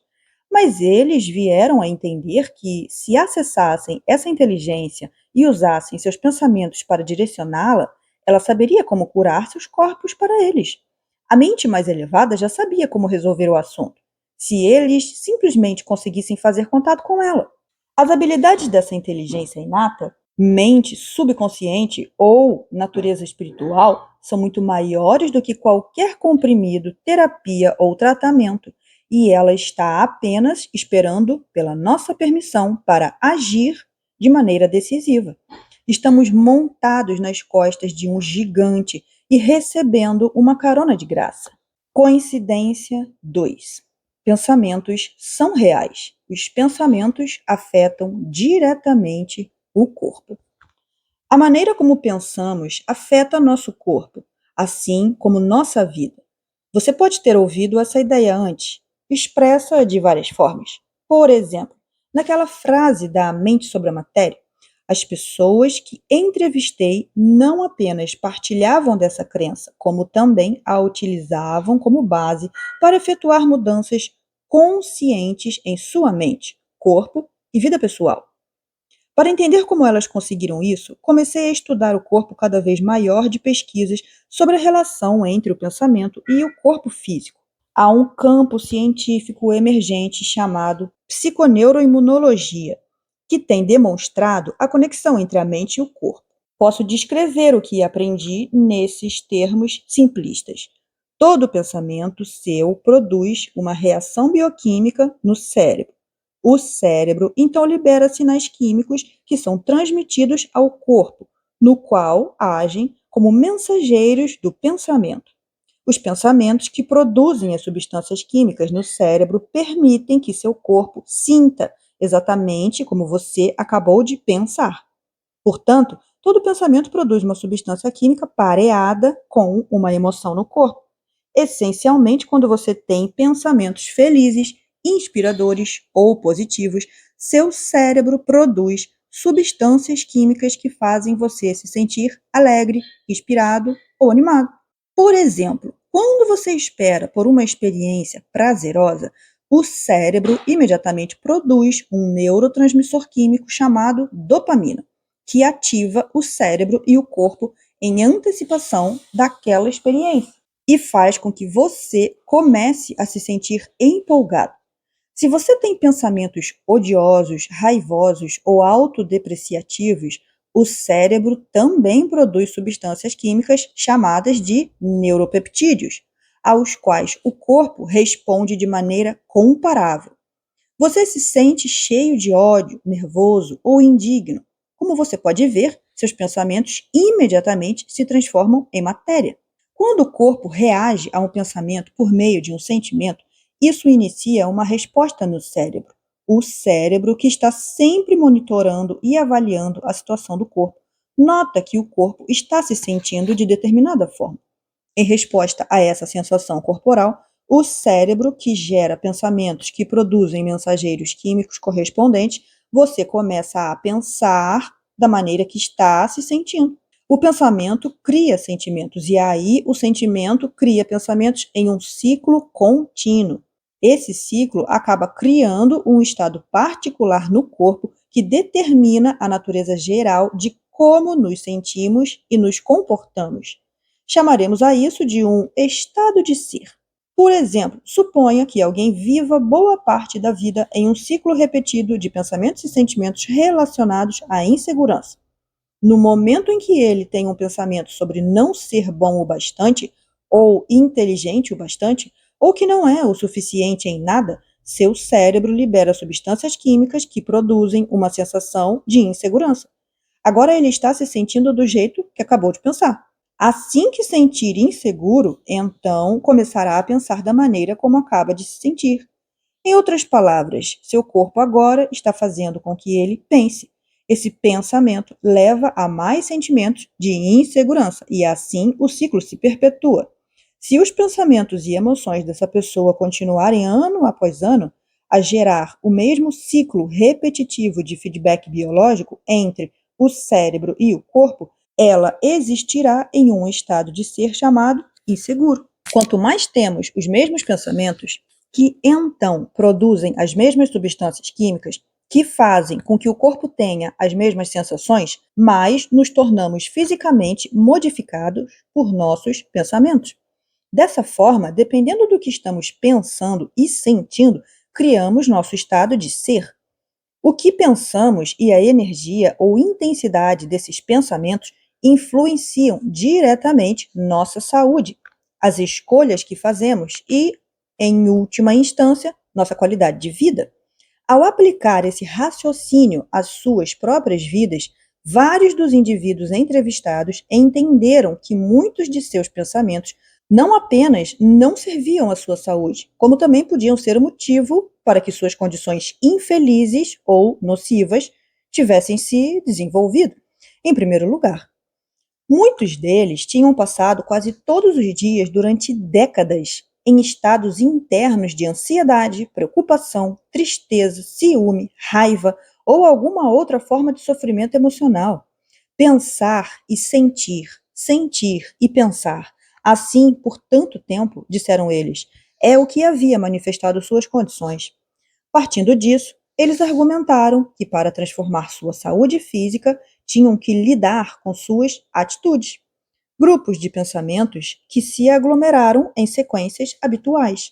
Mas eles vieram a entender que, se acessassem essa inteligência e usassem seus pensamentos para direcioná-la, ela saberia como curar seus corpos para eles. A mente mais elevada já sabia como resolver o assunto, se eles simplesmente conseguissem fazer contato com ela. As habilidades dessa inteligência inata, mente subconsciente ou natureza espiritual, são muito maiores do que qualquer comprimido, terapia ou tratamento, e ela está apenas esperando pela nossa permissão para agir de maneira decisiva. Estamos montados nas costas de um gigante e recebendo uma carona de graça. Coincidência 2. Pensamentos são reais. Os pensamentos afetam diretamente o corpo. A maneira como pensamos afeta nosso corpo, assim como nossa vida. Você pode ter ouvido essa ideia antes, expressa de várias formas. Por exemplo, naquela frase da mente sobre a matéria, as pessoas que entrevistei não apenas partilhavam dessa crença, como também a utilizavam como base para efetuar mudanças conscientes em sua mente, corpo e vida pessoal. Para entender como elas conseguiram isso, comecei a estudar o corpo cada vez maior de pesquisas sobre a relação entre o pensamento e o corpo físico. Há um campo científico emergente chamado psiconeuroimunologia, que tem demonstrado a conexão entre a mente e o corpo. Posso descrever o que aprendi nesses termos simplistas. Todo pensamento seu produz uma reação bioquímica no cérebro. O cérebro, então, libera sinais químicos que são transmitidos ao corpo, no qual agem como mensageiros do pensamento. Os pensamentos que produzem as substâncias químicas no cérebro permitem que seu corpo sinta exatamente como você acabou de pensar. Portanto, todo pensamento produz uma substância química pareada com uma emoção no corpo. Essencialmente, quando você tem pensamentos felizes, inspiradores ou positivos, seu cérebro produz substâncias químicas que fazem você se sentir alegre, inspirado ou animado. Por exemplo, quando você espera por uma experiência prazerosa, o cérebro imediatamente produz um neurotransmissor químico chamado dopamina, que ativa o cérebro e o corpo em antecipação daquela experiência e faz com que você comece a se sentir empolgado. Se você tem pensamentos odiosos, raivosos ou autodepreciativos, o cérebro também produz substâncias químicas chamadas de neuropeptídeos, aos quais o corpo responde de maneira comparável. Você se sente cheio de ódio, nervoso ou indigno. Como você pode ver, seus pensamentos imediatamente se transformam em matéria. Quando o corpo reage a um pensamento por meio de um sentimento, isso inicia uma resposta no cérebro. O cérebro, que está sempre monitorando e avaliando a situação do corpo, nota que o corpo está se sentindo de determinada forma. Em resposta a essa sensação corporal, o cérebro, que gera pensamentos que produzem mensageiros químicos correspondentes, você começa a pensar da maneira que está se sentindo. O pensamento cria sentimentos, e aí o sentimento cria pensamentos em um ciclo contínuo. Esse ciclo acaba criando um estado particular no corpo que determina a natureza geral de como nos sentimos e nos comportamos. Chamaremos a isso de um estado de ser. Por exemplo, suponha que alguém viva boa parte da vida em um ciclo repetido de pensamentos e sentimentos relacionados à insegurança. No momento em que ele tem um pensamento sobre não ser bom o bastante, ou inteligente o bastante, ou que não é o suficiente em nada, seu cérebro libera substâncias químicas que produzem uma sensação de insegurança. Agora ele está se sentindo do jeito que acabou de pensar. Assim que sentir inseguro, então começará a pensar da maneira como acaba de se sentir. Em outras palavras, seu corpo agora está fazendo com que ele pense. Esse pensamento leva a mais sentimentos de insegurança e assim o ciclo se perpetua. Se os pensamentos e emoções dessa pessoa continuarem ano após ano a gerar o mesmo ciclo repetitivo de feedback biológico entre o cérebro e o corpo, ela existirá em um estado de ser chamado inseguro. Quanto mais temos os mesmos pensamentos, que então produzem as mesmas substâncias químicas, que fazem com que o corpo tenha as mesmas sensações, mais nos tornamos fisicamente modificados por nossos pensamentos. Dessa forma, dependendo do que estamos pensando e sentindo, criamos nosso estado de ser. O que pensamos e a energia ou intensidade desses pensamentos influenciam diretamente nossa saúde, as escolhas que fazemos e, em última instância, nossa qualidade de vida. Ao aplicar esse raciocínio às suas próprias vidas, vários dos indivíduos entrevistados entenderam que muitos de seus pensamentos não apenas não serviam à sua saúde, como também podiam ser o motivo para que suas condições infelizes ou nocivas tivessem se desenvolvido. Em primeiro lugar, muitos deles tinham passado quase todos os dias durante décadas em estados internos de ansiedade, preocupação, tristeza, ciúme, raiva ou alguma outra forma de sofrimento emocional. Pensar e sentir, sentir e pensar, assim por tanto tempo, disseram eles, é o que havia manifestado suas condições. Partindo disso, eles argumentaram que para transformar sua saúde física, tinham que lidar com suas atitudes. Grupos de pensamentos que se aglomeraram em sequências habituais.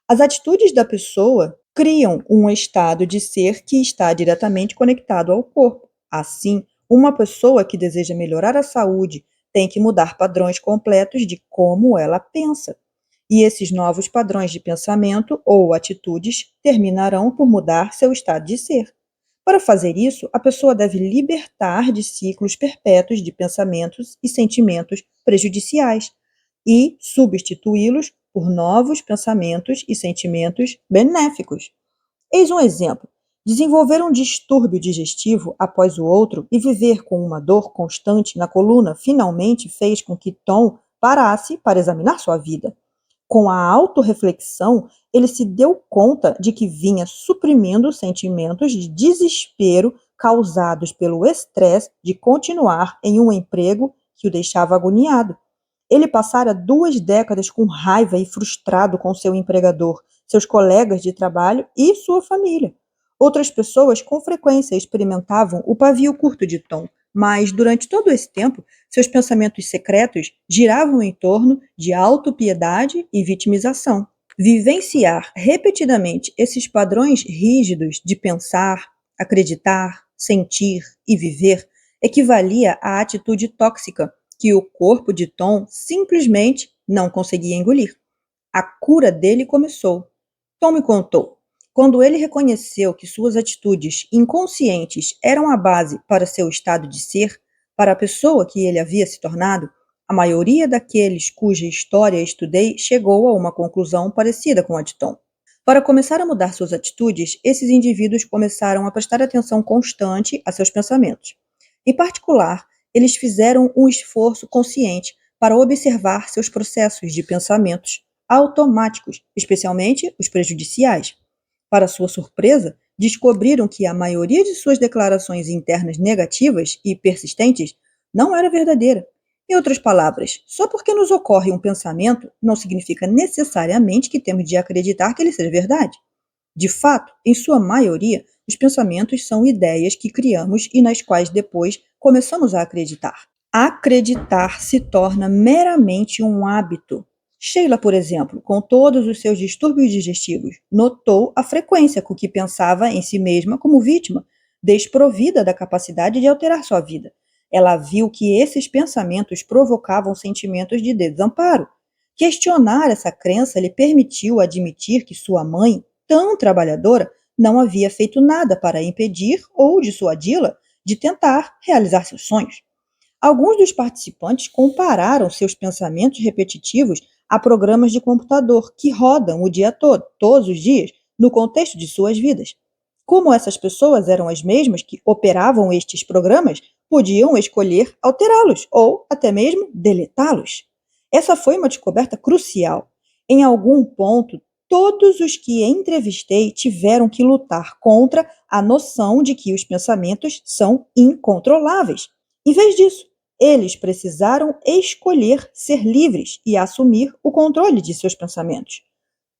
As atitudes da pessoa criam um estado de ser que está diretamente conectado ao corpo. Assim, uma pessoa que deseja melhorar a saúde tem que mudar padrões completos de como ela pensa. E esses novos padrões de pensamento ou atitudes terminarão por mudar seu estado de ser. Para fazer isso, a pessoa deve libertar de ciclos perpétuos de pensamentos e sentimentos prejudiciais e substituí-los por novos pensamentos e sentimentos benéficos. Eis um exemplo: desenvolver um distúrbio digestivo após o outro e viver com uma dor constante na coluna finalmente fez com que Tom parasse para examinar sua vida. Com a autorreflexão, ele se deu conta de que vinha suprimindo sentimentos de desespero causados pelo estresse de continuar em um emprego que o deixava agoniado. Ele passara 2 décadas com raiva e frustrado com seu empregador, seus colegas de trabalho e sua família. Outras pessoas com frequência experimentavam o pavio curto de Tom, mas durante todo esse tempo, seus pensamentos secretos giravam em torno de autopiedade e vitimização. Vivenciar repetidamente esses padrões rígidos de pensar, acreditar, sentir e viver equivalia à atitude tóxica que o corpo de Tom simplesmente não conseguia engolir. A cura dele começou. Tom me contou. Quando ele reconheceu que suas atitudes inconscientes eram a base para seu estado de ser, para a pessoa que ele havia se tornado, a maioria daqueles cuja história estudei chegou a uma conclusão parecida com a de Tom. Para começar a mudar suas atitudes, esses indivíduos começaram a prestar atenção constante a seus pensamentos. Em particular, eles fizeram um esforço consciente para observar seus processos de pensamentos automáticos, especialmente os prejudiciais. Para sua surpresa, descobriram que a maioria de suas declarações internas negativas e persistentes não era verdadeira. Em outras palavras, só porque nos ocorre um pensamento não significa necessariamente que temos de acreditar que ele seja verdade. De fato, em sua maioria, os pensamentos são ideias que criamos e nas quais depois começamos a acreditar. Acreditar se torna meramente um hábito. Sheila, por exemplo, com todos os seus distúrbios digestivos, notou a frequência com que pensava em si mesma como vítima, desprovida da capacidade de alterar sua vida. Ela viu que esses pensamentos provocavam sentimentos de desamparo. Questionar essa crença lhe permitiu admitir que sua mãe, tão trabalhadora, não havia feito nada para impedir ou dissuadi-la de tentar realizar seus sonhos. Alguns dos participantes compararam seus pensamentos repetitivos a programas de computador que rodam o dia todo, todos os dias, no contexto de suas vidas. Como essas pessoas eram as mesmas que operavam estes programas, podiam escolher alterá-los ou até mesmo deletá-los. Essa foi uma descoberta crucial. Em algum ponto, todos os que entrevistei tiveram que lutar contra a noção de que os pensamentos são incontroláveis. Em vez disso, eles precisaram escolher ser livres e assumir o controle de seus pensamentos.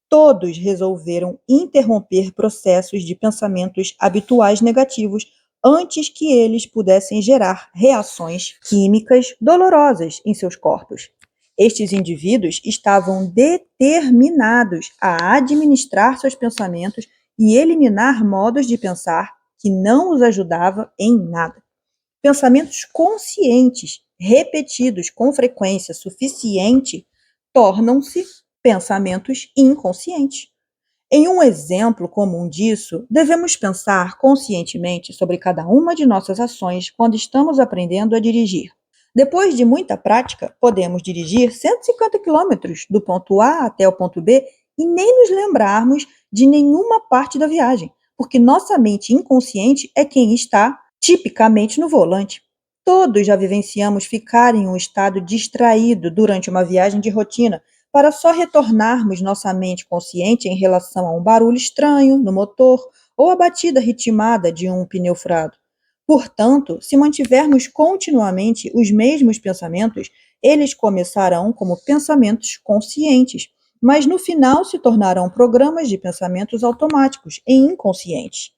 Todos resolveram interromper processos de pensamentos habituais negativos antes que eles pudessem gerar reações químicas dolorosas em seus corpos. Estes indivíduos estavam determinados a administrar seus pensamentos e eliminar modos de pensar que não os ajudavam em nada. Pensamentos conscientes, repetidos com frequência suficiente, tornam-se pensamentos inconscientes. Em um exemplo comum disso, devemos pensar conscientemente sobre cada uma de nossas ações quando estamos aprendendo a dirigir. Depois de muita prática, podemos dirigir 150 quilômetros do ponto A até o ponto B e nem nos lembrarmos de nenhuma parte da viagem, porque nossa mente inconsciente é quem está tipicamente no volante. Todos já vivenciamos ficar em um estado distraído durante uma viagem de rotina, para só retornarmos nossa mente consciente em relação a um barulho estranho no motor ou a batida ritmada de um pneu furado. Portanto, se mantivermos continuamente os mesmos pensamentos, eles começarão como pensamentos conscientes, mas no final se tornarão programas de pensamentos automáticos e inconscientes.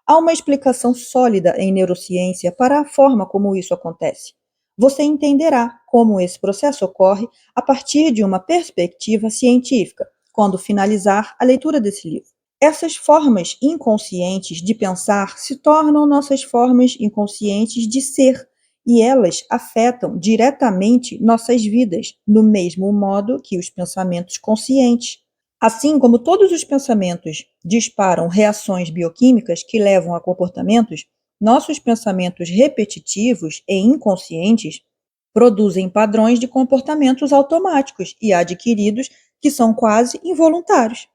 Há uma explicação sólida em neurociência para a forma como isso acontece. Você entenderá como esse processo ocorre a partir de uma perspectiva científica, quando finalizar a leitura desse livro. Essas formas inconscientes de pensar se tornam nossas formas inconscientes de ser, e elas afetam diretamente nossas vidas, do mesmo modo que os pensamentos conscientes. Assim como todos os pensamentos disparam reações bioquímicas que levam a comportamentos, nossos pensamentos repetitivos e inconscientes produzem padrões de comportamentos automáticos e adquiridos que são quase involuntários.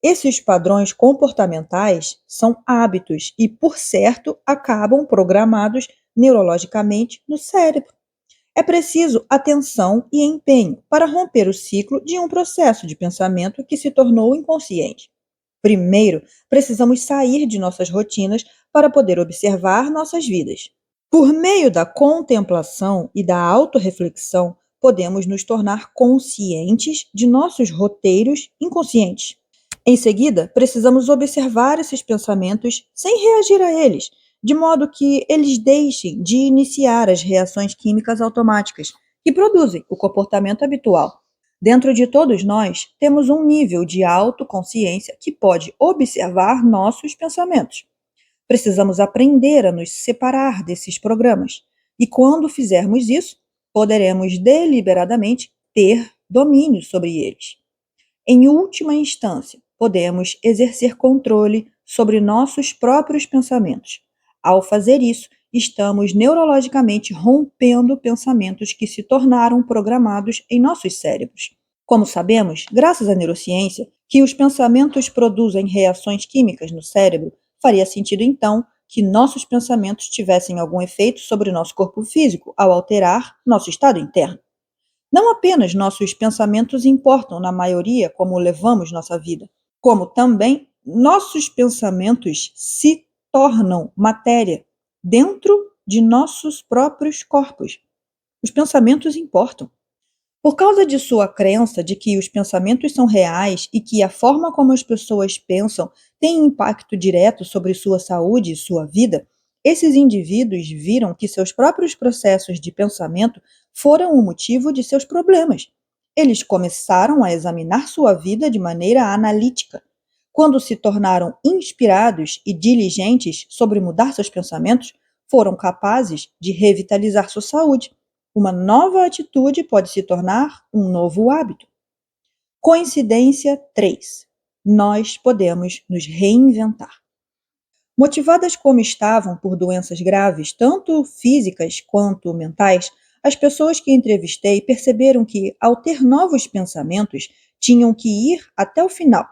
Esses padrões comportamentais são hábitos e, por certo, acabam programados neurologicamente no cérebro. É preciso atenção e empenho para romper o ciclo de um processo de pensamento que se tornou inconsciente. Primeiro, precisamos sair de nossas rotinas para poder observar nossas vidas. Por meio da contemplação e da autorreflexão, podemos nos tornar conscientes de nossos roteiros inconscientes. Em seguida, precisamos observar esses pensamentos sem reagir a eles, de modo que eles deixem de iniciar as reações químicas automáticas que produzem o comportamento habitual. Dentro de todos nós, temos um nível de autoconsciência que pode observar nossos pensamentos. Precisamos aprender a nos separar desses programas, e quando fizermos isso, poderemos deliberadamente ter domínio sobre eles. Em última instância, podemos exercer controle sobre nossos próprios pensamentos. Ao fazer isso, estamos neurologicamente rompendo pensamentos que se tornaram programados em nossos cérebros. Como sabemos, graças à neurociência, que os pensamentos produzem reações químicas no cérebro, faria sentido então que nossos pensamentos tivessem algum efeito sobre o nosso corpo físico ao alterar nosso estado interno. Não apenas nossos pensamentos importam na maioria como levamos nossa vida, como também nossos pensamentos se tornam matéria dentro de nossos próprios corpos. Os pensamentos importam. Por causa de sua crença de que os pensamentos são reais e que a forma como as pessoas pensam tem impacto direto sobre sua saúde e sua vida, esses indivíduos viram que seus próprios processos de pensamento foram o motivo de seus problemas. Eles começaram a examinar sua vida de maneira analítica. Quando se tornaram inspirados e diligentes sobre mudar seus pensamentos, foram capazes de revitalizar sua saúde. Uma nova atitude pode se tornar um novo hábito. Coincidência 3. Nós podemos nos reinventar. Motivadas como estavam por doenças graves, tanto físicas quanto mentais, as pessoas que entrevistei perceberam que, ao ter novos pensamentos, tinham que ir até o final.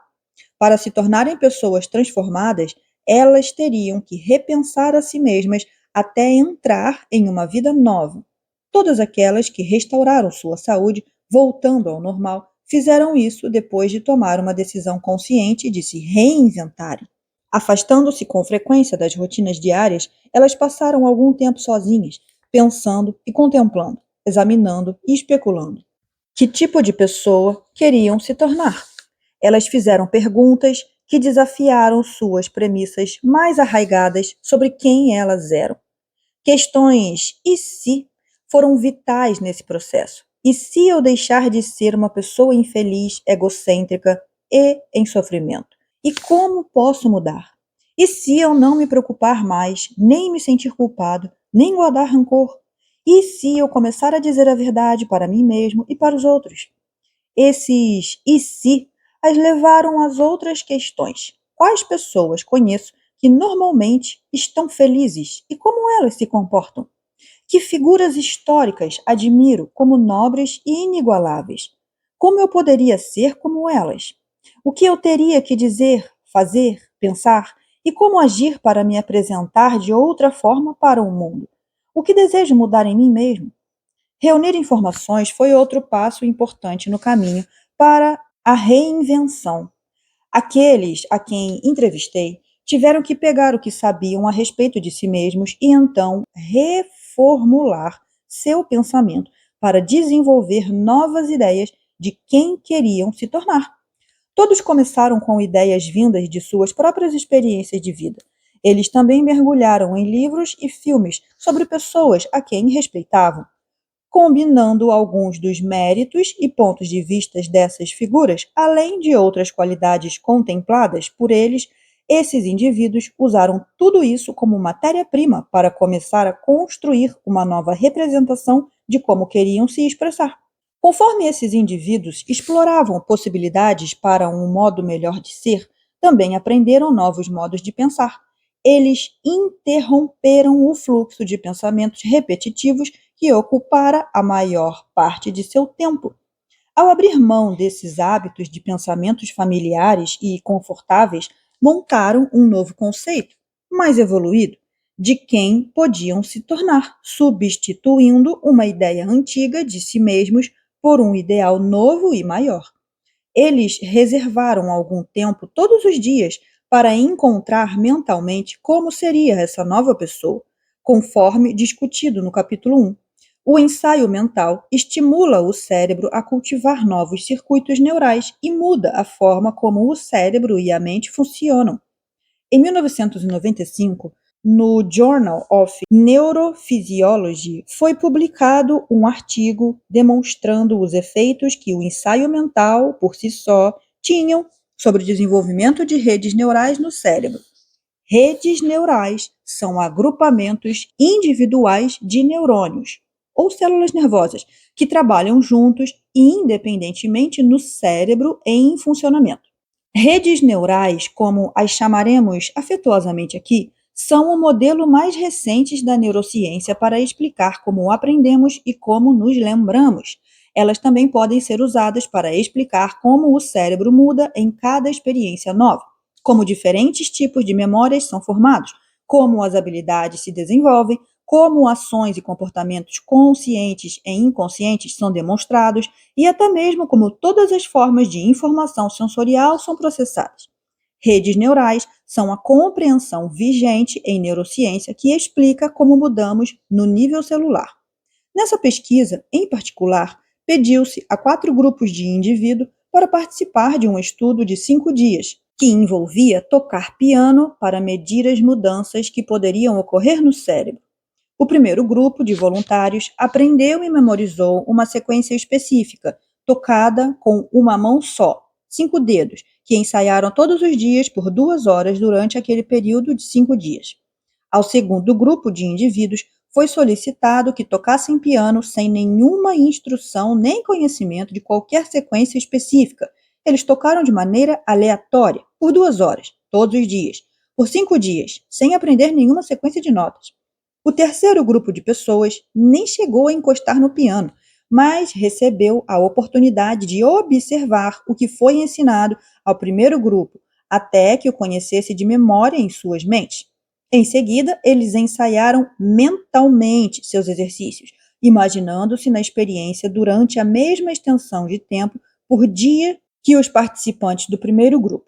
Para se tornarem pessoas transformadas, elas teriam que repensar a si mesmas até entrar em uma vida nova. Todas aquelas que restauraram sua saúde, voltando ao normal, fizeram isso depois de tomar uma decisão consciente de se reinventarem. Afastando-se com frequência das rotinas diárias, elas passaram algum tempo sozinhas, pensando e contemplando, examinando e especulando. Que tipo de pessoa queriam se tornar? Elas fizeram perguntas que desafiaram suas premissas mais arraigadas sobre quem elas eram. Questões "e se" foram vitais nesse processo. E se eu deixar de ser uma pessoa infeliz, egocêntrica e em sofrimento? E como posso mudar? E se eu não me preocupar mais, nem me sentir culpado, nem guardar rancor? E se eu começar a dizer a verdade para mim mesmo e para os outros? Esses "e se" as levaram às outras questões. Quais pessoas conheço que normalmente estão felizes e como elas se comportam? Que figuras históricas admiro como nobres e inigualáveis? Como eu poderia ser como elas? O que eu teria que dizer, fazer, pensar e como agir para me apresentar de outra forma para o mundo? O que desejo mudar em mim mesmo? Reunir informações foi outro passo importante no caminho para a reinvenção. Aqueles a quem entrevistei tiveram que pegar o que sabiam a respeito de si mesmos e então reformular seu pensamento para desenvolver novas ideias de quem queriam se tornar. Todos começaram com ideias vindas de suas próprias experiências de vida. Eles também mergulharam em livros e filmes sobre pessoas a quem respeitavam. combinando alguns dos méritos e pontos de vista dessas figuras, além de outras qualidades contempladas por eles. Esses indivíduos usaram tudo isso como matéria-prima para começar a construir uma nova representação de como queriam se expressar. Conforme esses indivíduos exploravam possibilidades para um modo melhor de ser, também aprenderam novos modos de pensar. Eles interromperam o fluxo de pensamentos repetitivos que ocupara a maior parte de seu tempo. Ao abrir mão desses hábitos de pensamentos familiares e confortáveis, montaram um novo conceito, mais evoluído, de quem podiam se tornar, substituindo uma ideia antiga de si mesmos por um ideal novo e maior. Eles reservaram algum tempo todos os dias para encontrar mentalmente como seria essa nova pessoa, conforme discutido no capítulo 1. O ensaio mental estimula o cérebro a cultivar novos circuitos neurais e muda a forma como o cérebro e a mente funcionam. Em 1995, no Journal of Neurophysiology, foi publicado um artigo demonstrando os efeitos que o ensaio mental, por si só, tinham sobre o desenvolvimento de redes neurais no cérebro. Redes neurais são agrupamentos individuais de neurônios, ou células nervosas, que trabalham juntos e independentemente no cérebro em funcionamento. Redes neurais, como as chamaremos afetuosamente aqui, são o modelo mais recente da neurociência para explicar como aprendemos e como nos lembramos. Elas também podem ser usadas para explicar como o cérebro muda em cada experiência nova, como diferentes tipos de memórias são formados, como as habilidades se desenvolvem, como ações e comportamentos conscientes e inconscientes são demonstrados e até mesmo como todas as formas de informação sensorial são processadas. Redes neurais são a compreensão vigente em neurociência que explica como mudamos no nível celular. Nessa pesquisa, em particular, pediu-se a 4 grupos de indivíduos para participar de um estudo de 5 dias, que envolvia tocar piano para medir as mudanças que poderiam ocorrer no cérebro. O primeiro grupo de voluntários aprendeu e memorizou uma sequência específica, tocada com uma mão só, 5 dedos, que ensaiaram todos os dias por 2 horas durante aquele período de 5 dias. Ao segundo grupo de indivíduos, foi solicitado que tocassem piano sem nenhuma instrução nem conhecimento de qualquer sequência específica. Eles tocaram de maneira aleatória, por 2 horas, todos os dias, por 5 dias, sem aprender nenhuma sequência de notas. O terceiro grupo de pessoas nem chegou a encostar no piano, mas recebeu a oportunidade de observar o que foi ensinado ao primeiro grupo, até que o conhecesse de memória em suas mentes. Em seguida, eles ensaiaram mentalmente seus exercícios, imaginando-se na experiência durante a mesma extensão de tempo por dia que os participantes do primeiro grupo.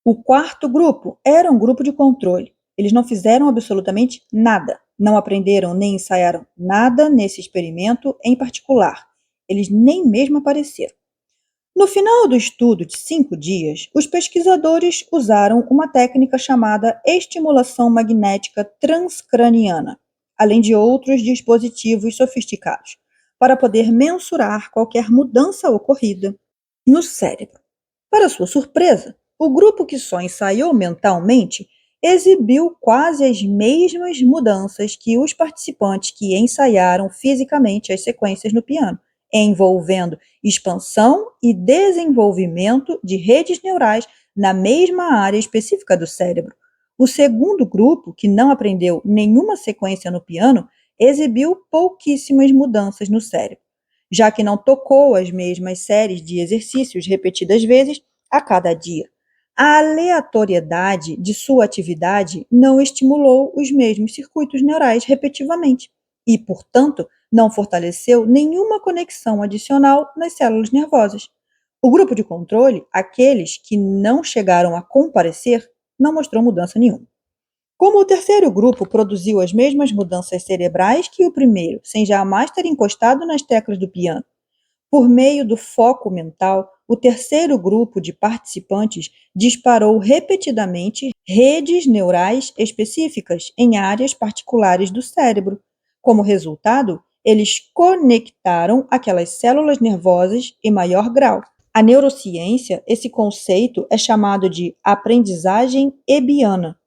O quarto grupo era um grupo de controle. Eles não fizeram absolutamente nada, não aprenderam nem ensaiaram nada nesse experimento em particular. Eles nem mesmo apareceram. No final do estudo de 5 dias, os pesquisadores usaram uma técnica chamada estimulação magnética transcraniana, além de outros dispositivos sofisticados, para poder mensurar qualquer mudança ocorrida no cérebro. Para sua surpresa, o grupo que só ensaiou mentalmente exibiu quase as mesmas mudanças que os participantes que ensaiaram fisicamente as sequências no piano, envolvendo expansão e desenvolvimento de redes neurais na mesma área específica do cérebro. O segundo grupo, que não aprendeu nenhuma sequência no piano, exibiu pouquíssimas mudanças no cérebro, já que não tocou as mesmas séries de exercícios repetidas vezes a cada dia. A aleatoriedade de sua atividade não estimulou os mesmos circuitos neurais repetitivamente e, portanto, não fortaleceu nenhuma conexão adicional nas células nervosas. O grupo de controle, aqueles que não chegaram a comparecer, não mostrou mudança nenhuma. Como o terceiro grupo produziu as mesmas mudanças cerebrais que o primeiro, sem jamais ter encostado nas teclas do piano, por meio do foco mental, o terceiro grupo de participantes disparou repetidamente redes neurais específicas em áreas particulares do cérebro. Como resultado, eles conectaram aquelas células nervosas em maior grau. A neurociência, esse conceito é chamado de aprendizagem Hebbiana.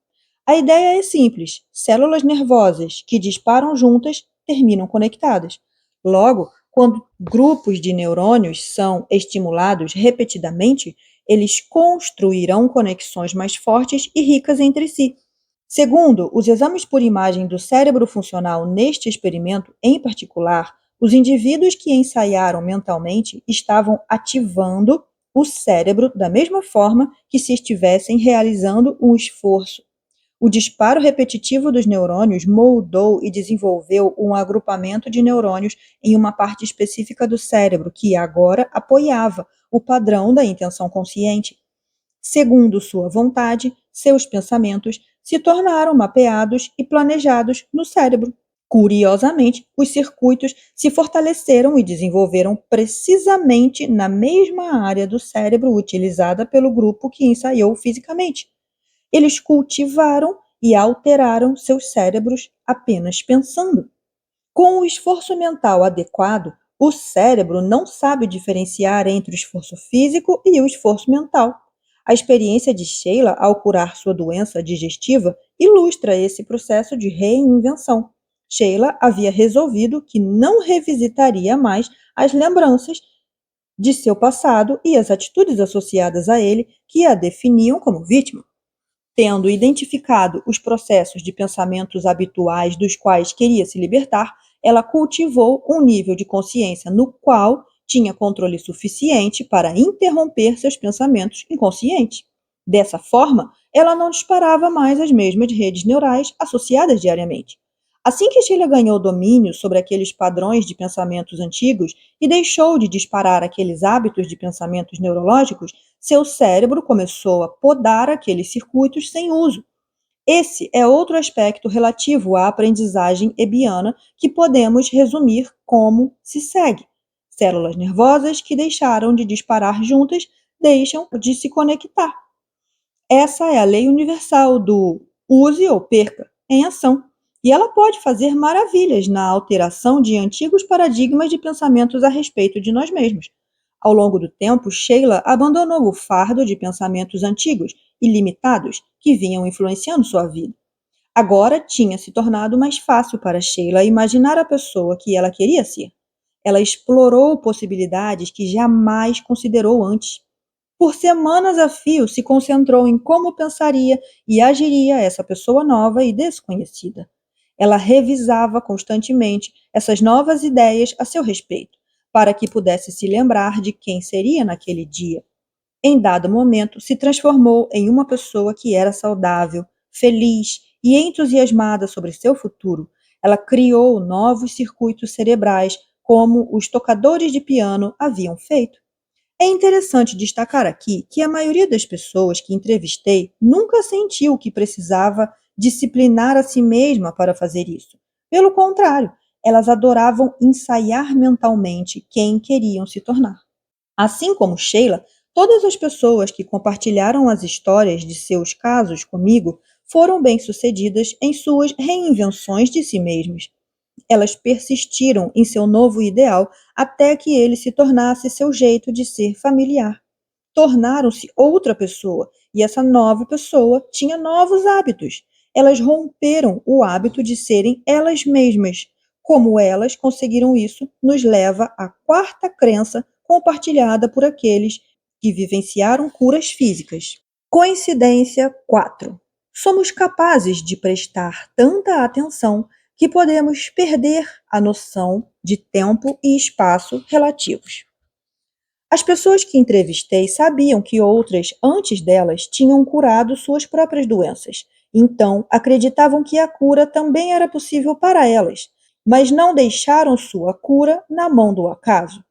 A ideia é simples: células nervosas que disparam juntas terminam conectadas. Logo, quando grupos de neurônios são estimulados repetidamente, eles construirão conexões mais fortes e ricas entre si. Segundo os exames por imagem do cérebro funcional neste experimento em particular, os indivíduos que ensaiaram mentalmente estavam ativando o cérebro da mesma forma que se estivessem realizando um esforço. O disparo repetitivo dos neurônios moldou e desenvolveu um agrupamento de neurônios em uma parte específica do cérebro que agora apoiava o padrão da intenção consciente. Segundo sua vontade, seus pensamentos se tornaram mapeados e planejados no cérebro. Curiosamente, os circuitos se fortaleceram e desenvolveram precisamente na mesma área do cérebro utilizada pelo grupo que ensaiou fisicamente. Eles cultivaram e alteraram seus cérebros apenas pensando. Com o esforço mental adequado, o cérebro não sabe diferenciar entre o esforço físico e o esforço mental. A experiência de Sheila ao curar sua doença digestiva ilustra esse processo de reinvenção. Sheila havia resolvido que não revisitaria mais as lembranças de seu passado e as atitudes associadas a ele que a definiam como vítima. Tendo identificado os processos de pensamentos habituais dos quais queria se libertar, ela cultivou um nível de consciência no qual tinha controle suficiente para interromper seus pensamentos inconscientes. Dessa forma, ela não disparava mais as mesmas redes neurais associadas diariamente. Assim que Sheila ganhou domínio sobre aqueles padrões de pensamentos antigos e deixou de disparar aqueles hábitos de pensamentos neurológicos, seu cérebro começou a podar aqueles circuitos sem uso. Esse é outro aspecto relativo à aprendizagem hebbiana que podemos resumir como se segue: células nervosas que deixaram de disparar juntas deixam de se conectar. Essa é a lei universal do use ou perca em ação. E ela pode fazer maravilhas na alteração de antigos paradigmas de pensamentos a respeito de nós mesmos. Ao longo do tempo, Sheila abandonou o fardo de pensamentos antigos e limitados que vinham influenciando sua vida. Agora tinha se tornado mais fácil para Sheila imaginar a pessoa que ela queria ser. Ela explorou possibilidades que jamais considerou antes. Por semanas a fio, se concentrou em como pensaria e agiria essa pessoa nova e desconhecida. Ela revisava constantemente essas novas ideias a seu respeito, para que pudesse se lembrar de quem seria naquele dia. Em dado momento, se transformou em uma pessoa que era saudável, feliz e entusiasmada sobre seu futuro. Ela criou novos circuitos cerebrais, como os tocadores de piano haviam feito. É interessante destacar aqui que a maioria das pessoas que entrevistei nunca sentiu que precisava disciplinar a si mesma para fazer isso. Pelo contrário, elas adoravam ensaiar mentalmente quem queriam se tornar. Assim como Sheila, todas as pessoas que compartilharam as histórias de seus casos comigo foram bem-sucedidas em suas reinvenções de si mesmas. Elas persistiram em seu novo ideal até que ele se tornasse seu jeito de ser familiar. Tornaram-se outra pessoa e essa nova pessoa tinha novos hábitos. Elas romperam o hábito de serem elas mesmas. Como elas conseguiram isso, nos leva à quarta crença compartilhada por aqueles que vivenciaram curas físicas. Coincidência 4. Somos capazes de prestar tanta atenção que podemos perder a noção de tempo e espaço relativos. As pessoas que entrevistei sabiam que outras, antes delas, tinham curado suas próprias doenças. Então, acreditavam que a cura também era possível para elas, mas não deixaram sua cura na mão do acaso.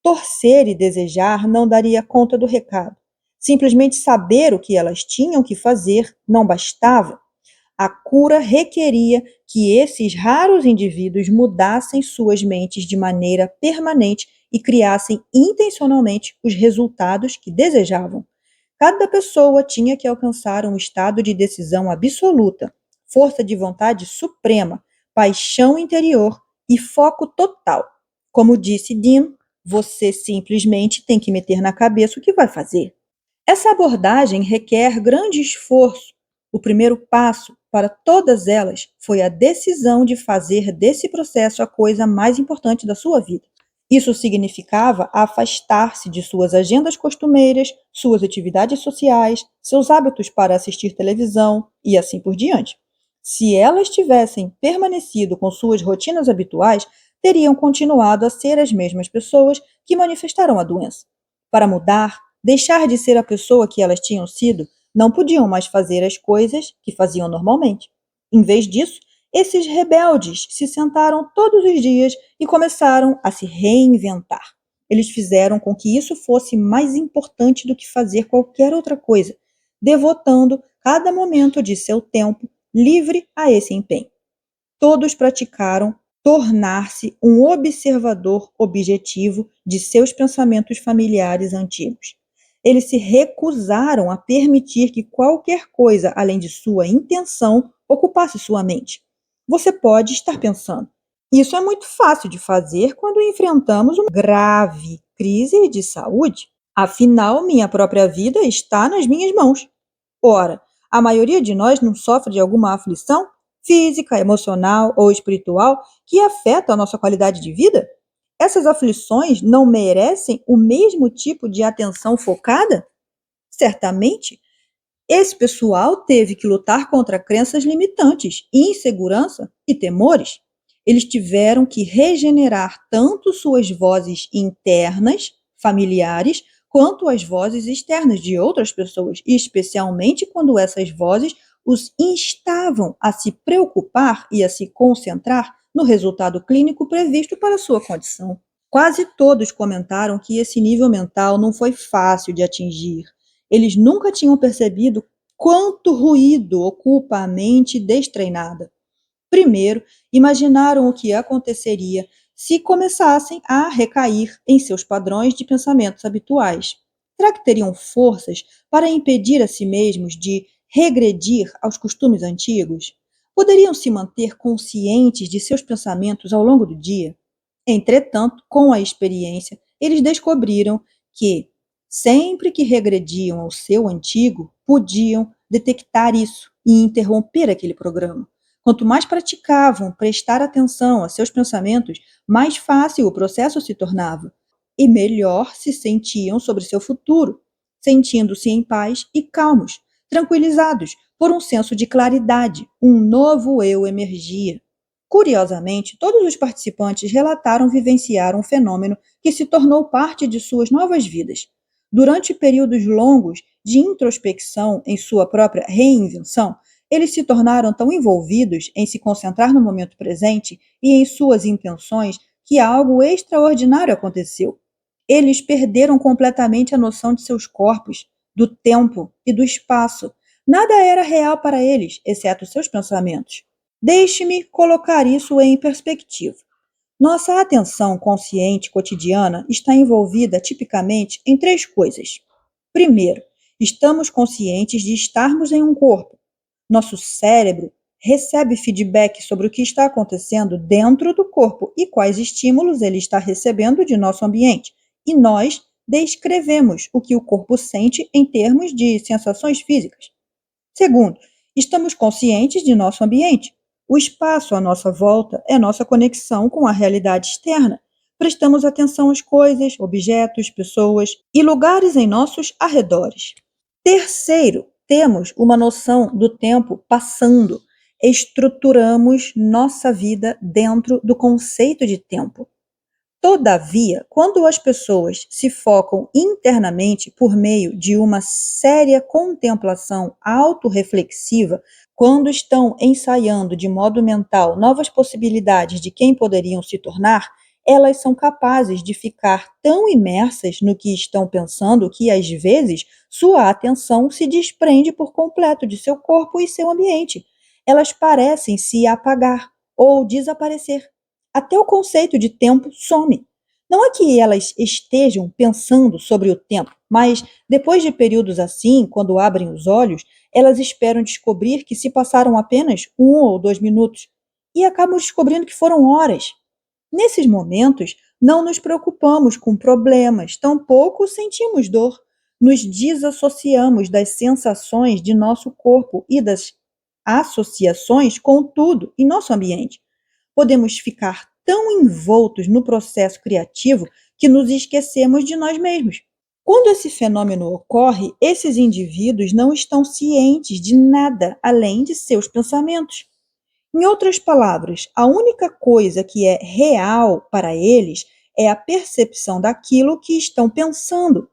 Torcer e desejar não daria conta do recado. Simplesmente saber o que elas tinham que fazer não bastava. A cura requeria que esses raros indivíduos mudassem suas mentes de maneira permanente e criassem intencionalmente os resultados que desejavam. Cada pessoa tinha que alcançar um estado de decisão absoluta, força de vontade suprema, paixão interior e foco total. Como disse Dean, você simplesmente tem que meter na cabeça o que vai fazer. Essa abordagem requer grande esforço. O primeiro passo para todas elas foi a decisão de fazer desse processo a coisa mais importante da sua vida. Isso significava afastar-se de suas agendas costumeiras, suas atividades sociais, seus hábitos para assistir televisão e assim por diante. Se elas tivessem permanecido com suas rotinas habituais, teriam continuado a ser as mesmas pessoas que manifestaram a doença. Para mudar, deixar de ser a pessoa que elas tinham sido, não podiam mais fazer as coisas que faziam normalmente. Em vez disso, esses rebeldes se sentaram todos os dias e começaram a se reinventar. Eles fizeram com que isso fosse mais importante do que fazer qualquer outra coisa, devotando cada momento de seu tempo livre a esse empenho. Todos praticaram tornar-se um observador objetivo de seus pensamentos familiares antigos. Eles se recusaram a permitir que qualquer coisa além de sua intenção ocupasse sua mente. Você pode estar pensando, isso é muito fácil de fazer quando enfrentamos uma grave crise de saúde. Afinal, minha própria vida está nas minhas mãos. Ora, a maioria de nós não sofre de alguma aflição física, emocional ou espiritual que afeta a nossa qualidade de vida? Essas aflições não merecem o mesmo tipo de atenção focada? Certamente, esse pessoal teve que lutar contra crenças limitantes, insegurança e temores. Eles tiveram que regenerar tanto suas vozes internas, familiares, quanto as vozes externas de outras pessoas, especialmente quando essas vozes os instavam a se preocupar e a se concentrar no resultado clínico previsto para sua condição. Quase todos comentaram que esse nível mental não foi fácil de atingir. Eles nunca tinham percebido quanto ruído ocupa a mente destreinada. Primeiro, imaginaram o que aconteceria se começassem a recair em seus padrões de pensamentos habituais. Será que teriam forças para impedir a si mesmos de regredir aos costumes antigos? Poderiam se manter conscientes de seus pensamentos ao longo do dia? Entretanto, com a experiência, eles descobriram que, sempre que regrediam ao seu antigo, podiam detectar isso e interromper aquele programa. Quanto mais praticavam prestar atenção a seus pensamentos, mais fácil o processo se tornava e melhor se sentiam sobre seu futuro, sentindo-se em paz e calmos, tranquilizados por um senso de claridade, um novo eu emergia. Curiosamente, todos os participantes relataram vivenciar um fenômeno que se tornou parte de suas novas vidas. Durante períodos longos de introspecção em sua própria reinvenção, eles se tornaram tão envolvidos em se concentrar no momento presente e em suas intenções que algo extraordinário aconteceu. Eles perderam completamente a noção de seus corpos, do tempo e do espaço. Nada era real para eles, exceto seus pensamentos. Deixe-me colocar isso em perspectiva. Nossa atenção consciente cotidiana está envolvida tipicamente em três coisas. Primeiro, estamos conscientes de estarmos em um corpo. Nosso cérebro recebe feedback sobre o que está acontecendo dentro do corpo e quais estímulos ele está recebendo de nosso ambiente. E nós descrevemos o que o corpo sente em termos de sensações físicas. Segundo, estamos conscientes de nosso ambiente. O espaço à nossa volta é nossa conexão com a realidade externa. Prestamos atenção às coisas, objetos, pessoas e lugares em nossos arredores. Terceiro, temos uma noção do tempo passando. Estruturamos nossa vida dentro do conceito de tempo. Todavia, quando as pessoas se focam internamente por meio de uma séria contemplação autorreflexiva, quando estão ensaiando de modo mental novas possibilidades de quem poderiam se tornar, elas são capazes de ficar tão imersas no que estão pensando que, às vezes, sua atenção se desprende por completo de seu corpo e seu ambiente. Elas parecem se apagar ou desaparecer. Até o conceito de tempo some. Não é que elas estejam pensando sobre o tempo, mas depois de períodos assim, quando abrem os olhos, elas esperam descobrir que se passaram apenas 1 ou 2 minutos e acabam descobrindo que foram horas. Nesses momentos, não nos preocupamos com problemas, tampouco sentimos dor. Nos desassociamos das sensações de nosso corpo e das associações com tudo em nosso ambiente. Podemos ficar tão envoltos no processo criativo que nos esquecemos de nós mesmos. Quando esse fenômeno ocorre, esses indivíduos não estão cientes de nada além de seus pensamentos. Em outras palavras, a única coisa que é real para eles é a percepção daquilo que estão pensando.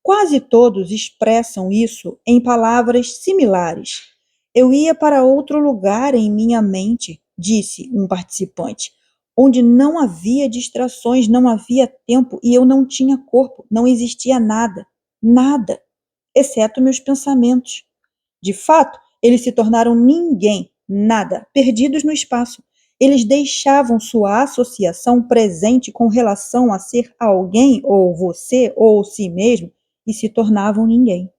Quase todos expressam isso em palavras similares. Eu ia para outro lugar em minha mente, disse um participante, onde não havia distrações, não havia tempo e eu não tinha corpo, não existia nada, nada, exceto meus pensamentos. De fato, eles se tornaram ninguém, nada, perdidos no espaço. Eles deixavam sua associação presente com relação a ser alguém, ou você, ou si mesmo, e se tornavam ninguém.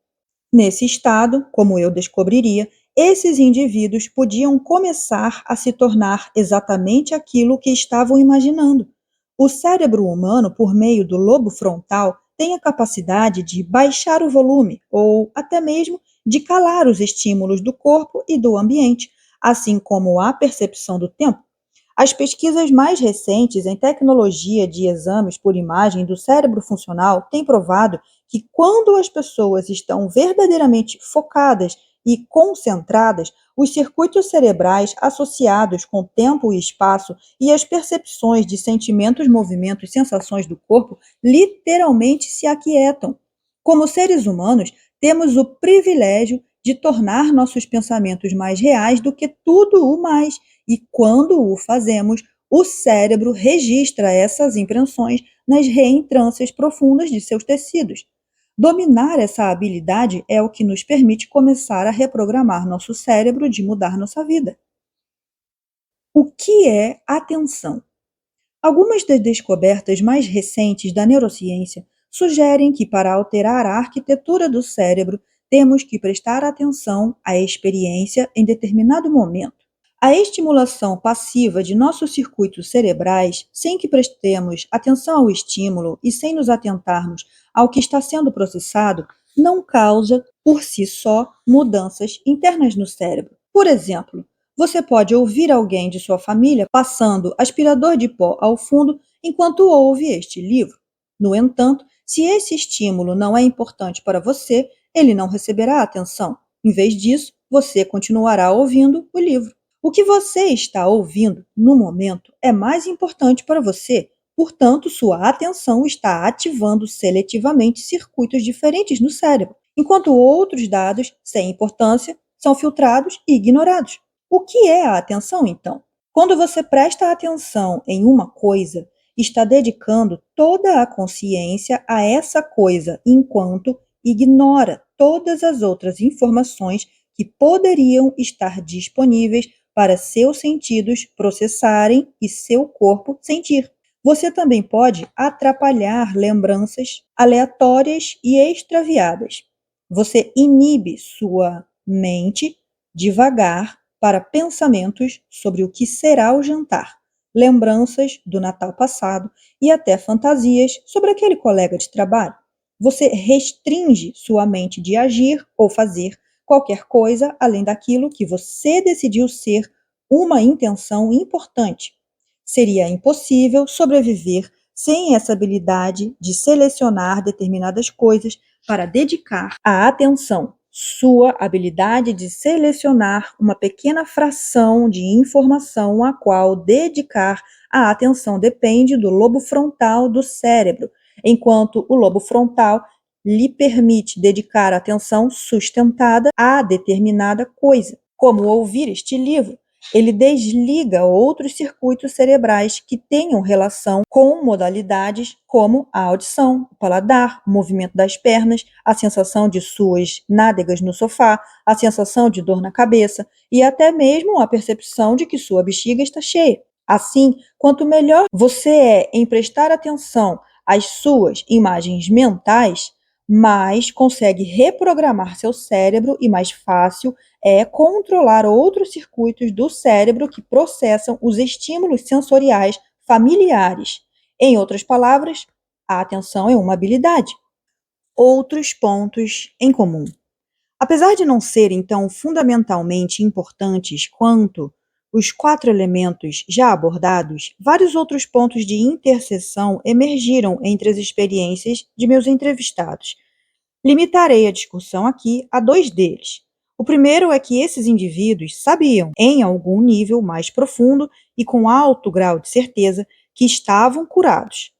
Nesse estado, como eu descobriria, esses indivíduos podiam começar a se tornar exatamente aquilo que estavam imaginando. O cérebro humano, por meio do lobo frontal, tem a capacidade de baixar o volume ou até mesmo de calar os estímulos do corpo e do ambiente, assim como a percepção do tempo. As pesquisas mais recentes em tecnologia de exames por imagem do cérebro funcional têm provado que quando as pessoas estão verdadeiramente focadas e concentradas, os circuitos cerebrais associados com tempo e espaço e as percepções de sentimentos, movimentos e sensações do corpo literalmente se aquietam. Como seres humanos, temos o privilégio de tornar nossos pensamentos mais reais do que tudo o mais, e quando o fazemos, o cérebro registra essas impressões nas reentrâncias profundas de seus tecidos. Dominar essa habilidade é o que nos permite começar a reprogramar nosso cérebro de mudar nossa vida. O que é atenção? Algumas das descobertas mais recentes da neurociência sugerem que, para alterar a arquitetura do cérebro, temos que prestar atenção à experiência em determinado momento. A estimulação passiva de nossos circuitos cerebrais, sem que prestemos atenção ao estímulo e sem nos atentarmos ao que está sendo processado, não causa, por si só, mudanças internas no cérebro. Por exemplo, você pode ouvir alguém de sua família passando aspirador de pó ao fundo enquanto ouve este livro. No entanto, se esse estímulo não é importante para você, ele não receberá atenção. Em vez disso, você continuará ouvindo o livro. O que você está ouvindo no momento é mais importante para você, portanto, sua atenção está ativando seletivamente circuitos diferentes no cérebro, enquanto outros dados sem importância são filtrados e ignorados. O que é a atenção, então? Quando você presta atenção em uma coisa, está dedicando toda a consciência a essa coisa, enquanto ignora todas as outras informações que poderiam estar disponíveis para seus sentidos processarem e seu corpo sentir. Você também pode atrapalhar lembranças aleatórias e extraviadas. Você inibe sua mente devagar para pensamentos sobre o que será o jantar, lembranças do Natal passado e até fantasias sobre aquele colega de trabalho. Você restringe sua mente de agir ou fazer qualquer coisa além daquilo que você decidiu ser uma intenção importante. Seria impossível sobreviver sem essa habilidade de selecionar determinadas coisas para dedicar a atenção. Sua habilidade de selecionar uma pequena fração de informação a qual dedicar a atenção depende do lobo frontal do cérebro, enquanto o lobo frontal lhe permite dedicar atenção sustentada a determinada coisa, como ouvir este livro. Ele desliga outros circuitos cerebrais que tenham relação com modalidades como a audição, o paladar, o movimento das pernas, a sensação de suas nádegas no sofá, a sensação de dor na cabeça e até mesmo a percepção de que sua bexiga está cheia. Assim, quanto melhor você é em prestar atenção às suas imagens mentais, mais consegue reprogramar seu cérebro e mais fácil é controlar outros circuitos do cérebro que processam os estímulos sensoriais familiares. Em outras palavras, a atenção é uma habilidade. Outros pontos em comum. Apesar de não serem tão fundamentalmente importantes quanto os 4 elementos já abordados, vários outros pontos de interseção emergiram entre as experiências de meus entrevistados. Limitarei a discussão aqui a 2 deles. O primeiro é que esses indivíduos sabiam, em algum nível mais profundo e com alto grau de certeza, que estavam curados.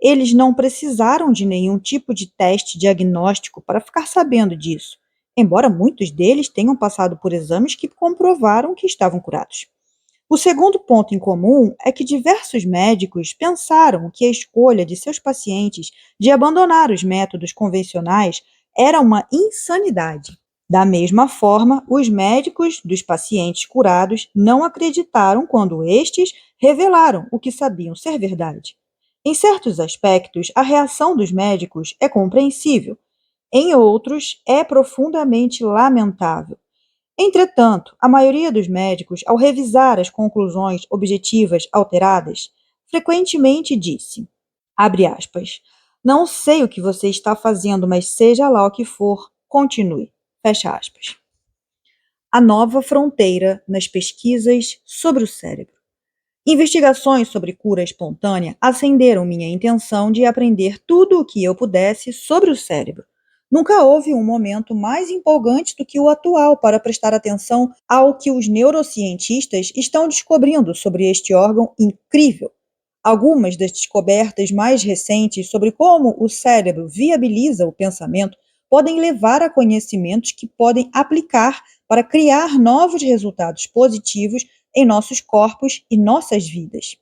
Eles não precisaram de nenhum tipo de teste diagnóstico para ficar sabendo disso, embora muitos deles tenham passado por exames que comprovaram que estavam curados. O segundo ponto em comum é que diversos médicos pensaram que a escolha de seus pacientes de abandonar os métodos convencionais era uma insanidade. Da mesma forma, os médicos dos pacientes curados não acreditaram quando estes revelaram o que sabiam ser verdade. Em certos aspectos, a reação dos médicos é compreensível, em outros, é profundamente lamentável. Entretanto, a maioria dos médicos, ao revisar as conclusões objetivas alteradas, frequentemente disse, abre aspas, não sei o que você está fazendo, mas seja lá o que for, continue, fecha aspas. A nova fronteira nas pesquisas sobre o cérebro. Investigações sobre cura espontânea acenderam minha intenção de aprender tudo o que eu pudesse sobre o cérebro. Nunca houve um momento mais empolgante do que o atual para prestar atenção ao que os neurocientistas estão descobrindo sobre este órgão incrível. Algumas das descobertas mais recentes sobre como o cérebro viabiliza o pensamento podem levar a conhecimentos que podem aplicar para criar novos resultados positivos em nossos corpos e nossas vidas.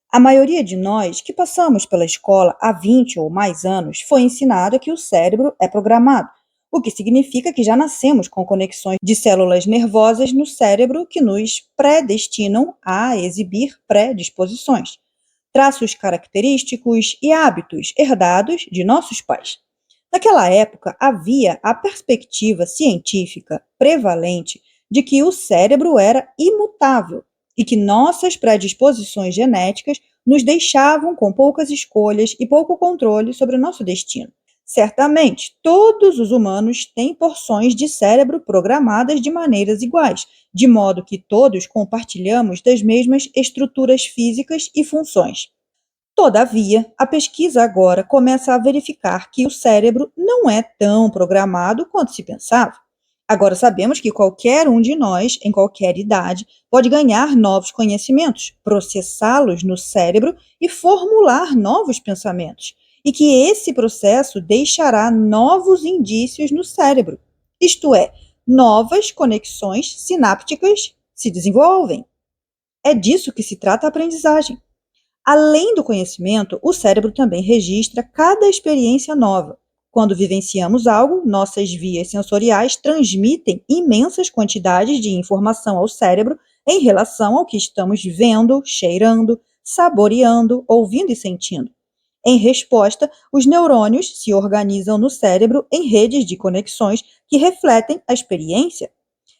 A maioria de nós que passamos pela escola há 20 ou mais anos foi ensinado que o cérebro é programado, o que significa que já nascemos com conexões de células nervosas no cérebro que nos predestinam a exibir predisposições, traços característicos e hábitos herdados de nossos pais. Naquela época, havia a perspectiva científica prevalente de que o cérebro era imutável e que nossas predisposições genéticas nos deixavam com poucas escolhas e pouco controle sobre o nosso destino. Certamente, todos os humanos têm porções de cérebro programadas de maneiras iguais, de modo que todos compartilhamos das mesmas estruturas físicas e funções. Todavia, a pesquisa agora começa a verificar que o cérebro não é tão programado quanto se pensava. Agora sabemos que qualquer um de nós, em qualquer idade, pode ganhar novos conhecimentos, processá-los no cérebro e formular novos pensamentos, e que esse processo deixará novos indícios no cérebro, isto é, novas conexões sinápticas se desenvolvem. É disso que se trata a aprendizagem. Além do conhecimento, o cérebro também registra cada experiência nova. Quando vivenciamos algo, nossas vias sensoriais transmitem imensas quantidades de informação ao cérebro em relação ao que estamos vendo, cheirando, saboreando, ouvindo e sentindo. Em resposta, os neurônios se organizam no cérebro em redes de conexões que refletem a experiência.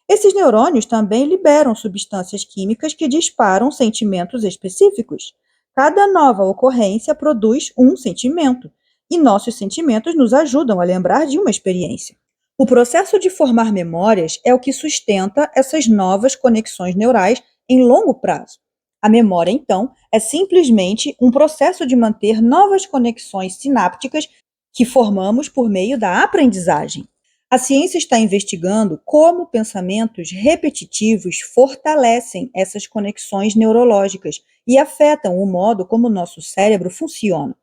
Esses neurônios também liberam substâncias químicas que disparam sentimentos específicos. Cada nova ocorrência produz um sentimento, e nossos sentimentos nos ajudam a lembrar de uma experiência. O processo de formar memórias é o que sustenta essas novas conexões neurais em longo prazo. A memória, então, é simplesmente um processo de manter novas conexões sinápticas que formamos por meio da aprendizagem. A ciência está investigando como pensamentos repetitivos fortalecem essas conexões neurológicas e afetam o modo como o nosso cérebro funciona.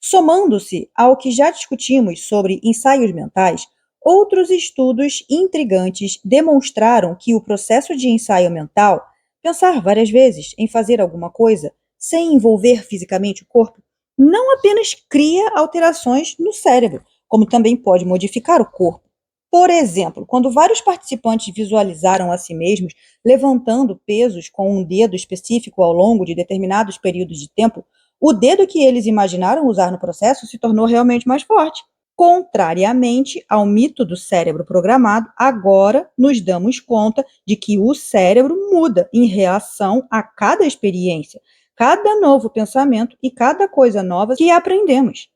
Somando-se ao que já discutimos sobre ensaios mentais, outros estudos intrigantes demonstraram que o processo de ensaio mental, pensar várias vezes em fazer alguma coisa sem envolver fisicamente o corpo, não apenas cria alterações no cérebro, como também pode modificar o corpo. Por exemplo, quando vários participantes visualizaram a si mesmos levantando pesos com um dedo específico ao longo de determinados períodos de tempo, o dedo que eles imaginaram usar no processo se tornou realmente mais forte. Contrariamente ao mito do cérebro programado, agora nos damos conta de que o cérebro muda em reação a cada experiência. cada novo pensamento e cada coisa nova que aprendemos.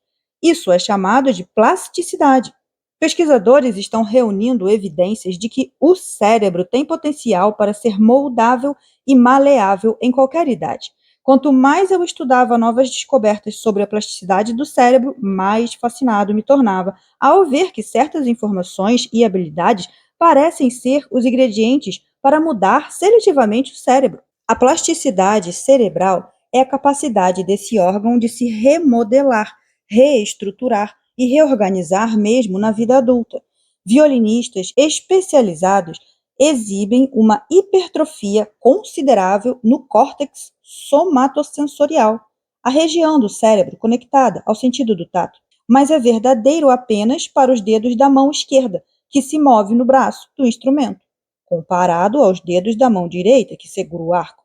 Isso é chamado de plasticidade. Pesquisadores estão reunindo evidências de que o cérebro tem potencial para ser moldável e maleável em qualquer idade. Quanto mais eu estudava novas descobertas sobre a plasticidade do cérebro, mais fascinado me tornava ao ver que certas informações e habilidades parecem ser os ingredientes para mudar seletivamente o cérebro. A plasticidade cerebral é a capacidade desse órgão de se remodelar, reestruturar e reorganizar mesmo na vida adulta. Violinistas especializados exibem uma hipertrofia considerável no córtex somatosensorial, a região do cérebro conectada ao sentido do tato, mas é verdadeiro apenas para os dedos da mão esquerda, que se move no braço do instrumento, comparado aos dedos da mão direita, que segura o arco.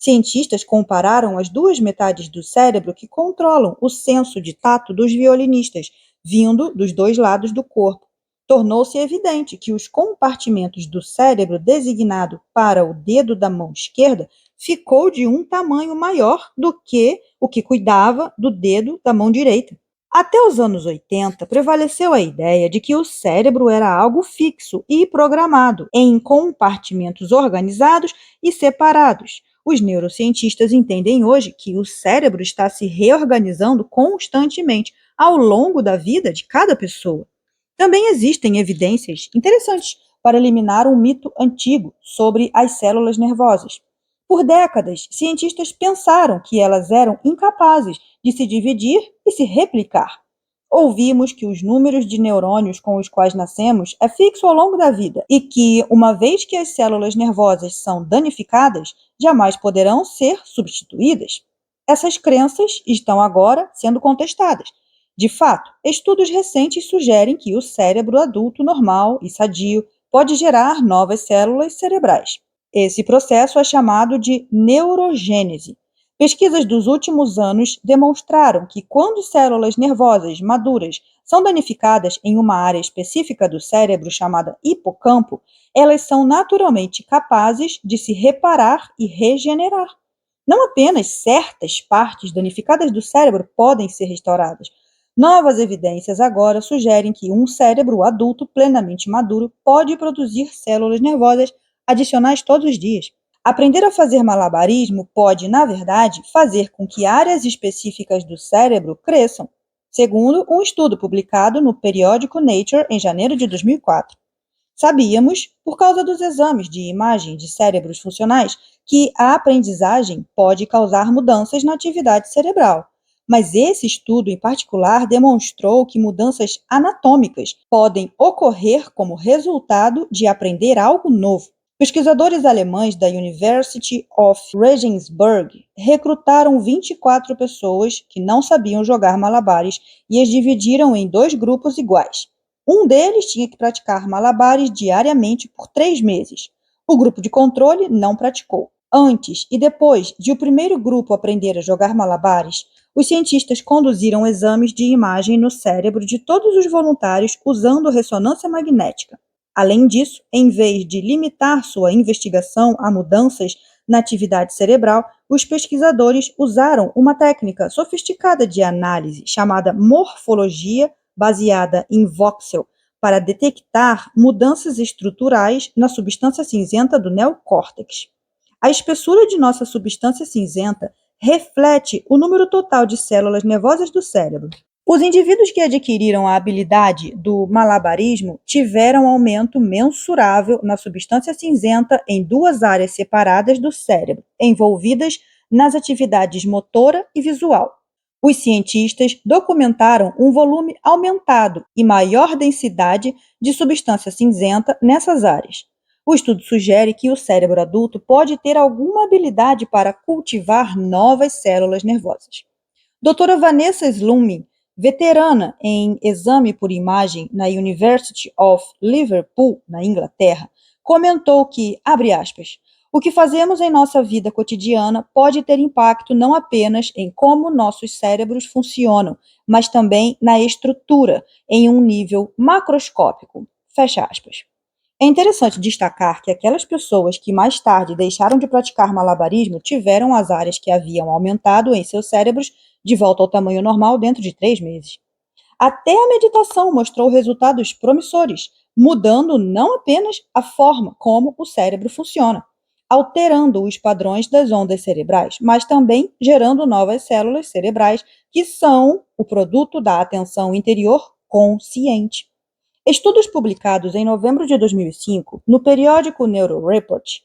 Cientistas compararam as duas metades do cérebro que controlam o senso de tato dos violinistas, vindo dos dois lados do corpo. Tornou-se evidente que os compartimentos do cérebro designado para o dedo da mão esquerda ficou de um tamanho maior do que o que cuidava do dedo da mão direita. Até os anos 80, prevaleceu a ideia de que o cérebro era algo fixo e programado, em compartimentos organizados e separados. Os neurocientistas entendem hoje que o cérebro está se reorganizando constantemente ao longo da vida de cada pessoa. Também existem evidências interessantes para eliminar um mito antigo sobre as células nervosas. Por décadas, cientistas pensaram que elas eram incapazes de se dividir e se replicar. Ouvimos que os números de neurônios com os quais nascemos é fixo ao longo da vida e que, uma vez que as células nervosas são danificadas, jamais poderão ser substituídas. Essas crenças estão agora sendo contestadas. De fato, estudos recentes sugerem que o cérebro adulto normal e sadio pode gerar novas células cerebrais. Esse processo é chamado de neurogênese. Pesquisas dos últimos anos demonstraram que quando células nervosas maduras são danificadas em uma área específica do cérebro chamada hipocampo, elas são naturalmente capazes de se reparar e regenerar. Não apenas certas partes danificadas do cérebro podem ser restauradas. Novas evidências agora sugerem que um cérebro adulto plenamente maduro pode produzir células nervosas adicionais todos os dias. Aprender a fazer malabarismo pode, na verdade, fazer com que áreas específicas do cérebro cresçam, segundo um estudo publicado no periódico Nature em janeiro de 2004. Sabíamos, por causa dos exames de imagem de cérebros funcionais, que a aprendizagem pode causar mudanças na atividade cerebral. Mas esse estudo, em particular, demonstrou que mudanças anatômicas podem ocorrer como resultado de aprender algo novo. Pesquisadores alemães da University of Regensburg recrutaram 24 pessoas que não sabiam jogar malabares e as dividiram em dois grupos iguais. Um deles tinha que praticar malabares diariamente por 3 meses. O grupo de controle não praticou. Antes e depois de o primeiro grupo aprender a jogar malabares, os cientistas conduziram exames de imagem no cérebro de todos os voluntários usando ressonância magnética. Além disso, em vez de limitar sua investigação a mudanças na atividade cerebral, os pesquisadores usaram uma técnica sofisticada de análise chamada morfologia baseada em voxel para detectar mudanças estruturais na substância cinzenta do neocórtex. A espessura de nossa substância cinzenta reflete o número total de células nervosas do cérebro. Os indivíduos que adquiriram a habilidade do malabarismo tiveram aumento mensurável na substância cinzenta em duas áreas separadas do cérebro, envolvidas nas atividades motora e visual. Os cientistas documentaram um volume aumentado e maior densidade de substância cinzenta nessas áreas. O estudo sugere que o cérebro adulto pode ter alguma habilidade para cultivar novas células nervosas. Doutora Vanessa Sluming, veterana em exame por imagem na University of Liverpool, na Inglaterra, comentou que, abre aspas, o que fazemos em nossa vida cotidiana pode ter impacto não apenas em como nossos cérebros funcionam, mas também na estrutura, em um nível macroscópico. Fecha aspas. É interessante destacar que aquelas pessoas que mais tarde deixaram de praticar malabarismo tiveram as áreas que haviam aumentado em seus cérebros de volta ao tamanho normal dentro de 3 meses. Até a meditação mostrou resultados promissores, mudando não apenas a forma como o cérebro funciona, alterando os padrões das ondas cerebrais, mas também gerando novas células cerebrais que são o produto da atenção interior consciente. Estudos publicados em novembro de 2005 no periódico Neuroreport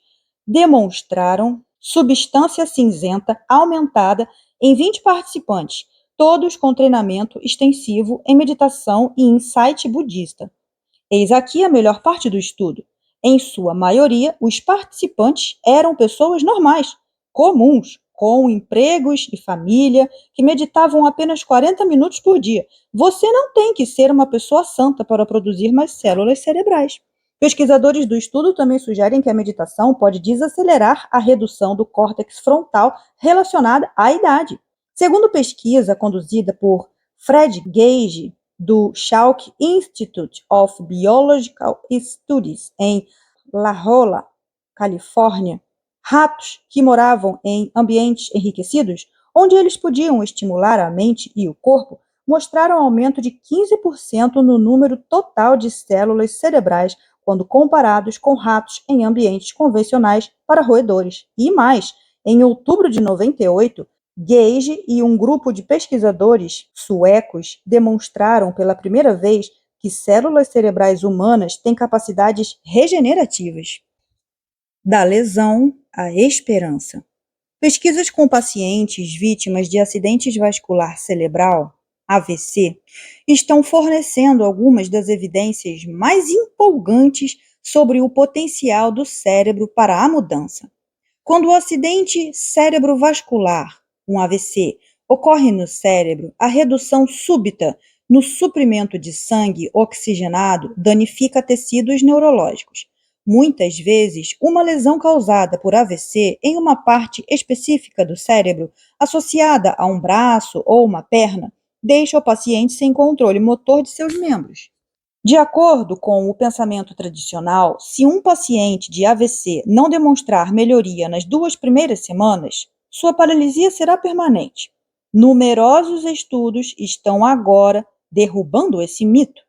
demonstraram substância cinzenta aumentada em 20 participantes, todos com treinamento extensivo em meditação e insight budista. Eis aqui a melhor parte do estudo. Em sua maioria, os participantes eram pessoas normais, comuns, com empregos e família, que meditavam apenas 40 minutos por dia. Você não tem que ser uma pessoa santa para produzir mais células cerebrais. Pesquisadores do estudo também sugerem que a meditação pode desacelerar a redução do córtex frontal relacionada à idade. Segundo pesquisa conduzida por Fred Gage, do Salk Institute of Biological Studies, em La Jolla, Califórnia, ratos que moravam em ambientes enriquecidos, onde eles podiam estimular a mente e o corpo, mostraram aumento de 15% no número total de células cerebrais quando comparados com ratos em ambientes convencionais para roedores. E mais, em outubro de 98, Gage e um grupo de pesquisadores suecos demonstraram pela primeira vez que células cerebrais humanas têm capacidades regenerativas. Da lesão à esperança. Pesquisas com pacientes vítimas de acidentes vascular cerebral, AVC, estão fornecendo algumas das evidências mais empolgantes sobre o potencial do cérebro para a mudança. Quando o acidente cerebrovascular, um AVC, ocorre no cérebro, a redução súbita no suprimento de sangue oxigenado danifica tecidos neurológicos. Muitas vezes, uma lesão causada por AVC em uma parte específica do cérebro, associada a um braço ou uma perna, deixa o paciente sem controle motor de seus membros. De acordo com o pensamento tradicional, se um paciente de AVC não demonstrar melhoria nas 2 primeiras semanas, sua paralisia será permanente. Numerosos estudos estão agora derrubando esse mito.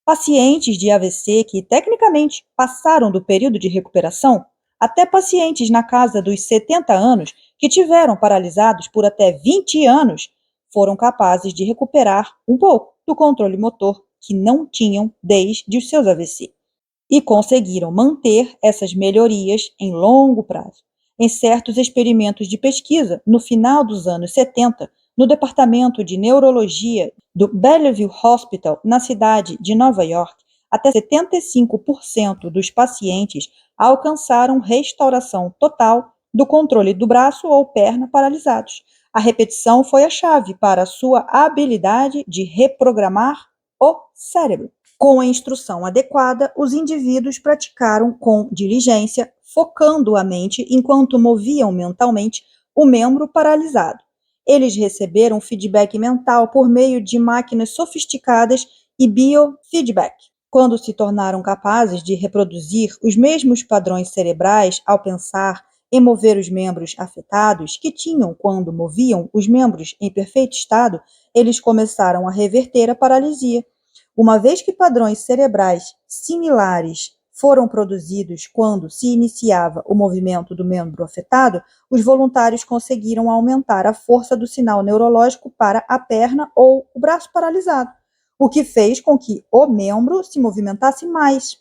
Pacientes de AVC que tecnicamente passaram do período de recuperação, até pacientes na casa dos 70 anos que tiveram paralisados por até 20 anos, foram capazes de recuperar um pouco do controle motor que não tinham desde os seus AVC e conseguiram manter essas melhorias em longo prazo. Em certos experimentos de pesquisa, no final dos anos 70, no Departamento de Neurologia do Bellevue Hospital, na cidade de Nova York, até 75% dos pacientes alcançaram restauração total do controle do braço ou perna paralisados. A repetição foi a chave para a sua habilidade de reprogramar o cérebro. Com a instrução adequada, os indivíduos praticaram com diligência, focando a mente enquanto moviam mentalmente o membro paralisado. Eles receberam feedback mental por meio de máquinas sofisticadas e biofeedback. Quando se tornaram capazes de reproduzir os mesmos padrões cerebrais ao pensar em mover os membros afetados que tinham quando moviam os membros em perfeito estado, eles começaram a reverter a paralisia. Uma vez que padrões cerebrais similares foram produzidos quando se iniciava o movimento do membro afetado, os voluntários conseguiram aumentar a força do sinal neurológico para a perna ou o braço paralisado, o que fez com que o membro se movimentasse mais.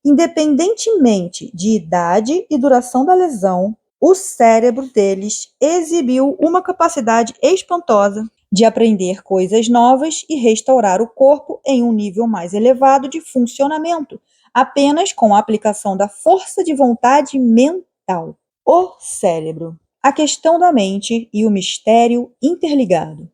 Independentemente de idade e duração da lesão, o cérebro deles exibiu uma capacidade espantosa de aprender coisas novas e restaurar o corpo em um nível mais elevado de funcionamento, apenas com a aplicação da força de vontade mental. O cérebro, a questão da mente e o mistério interligado.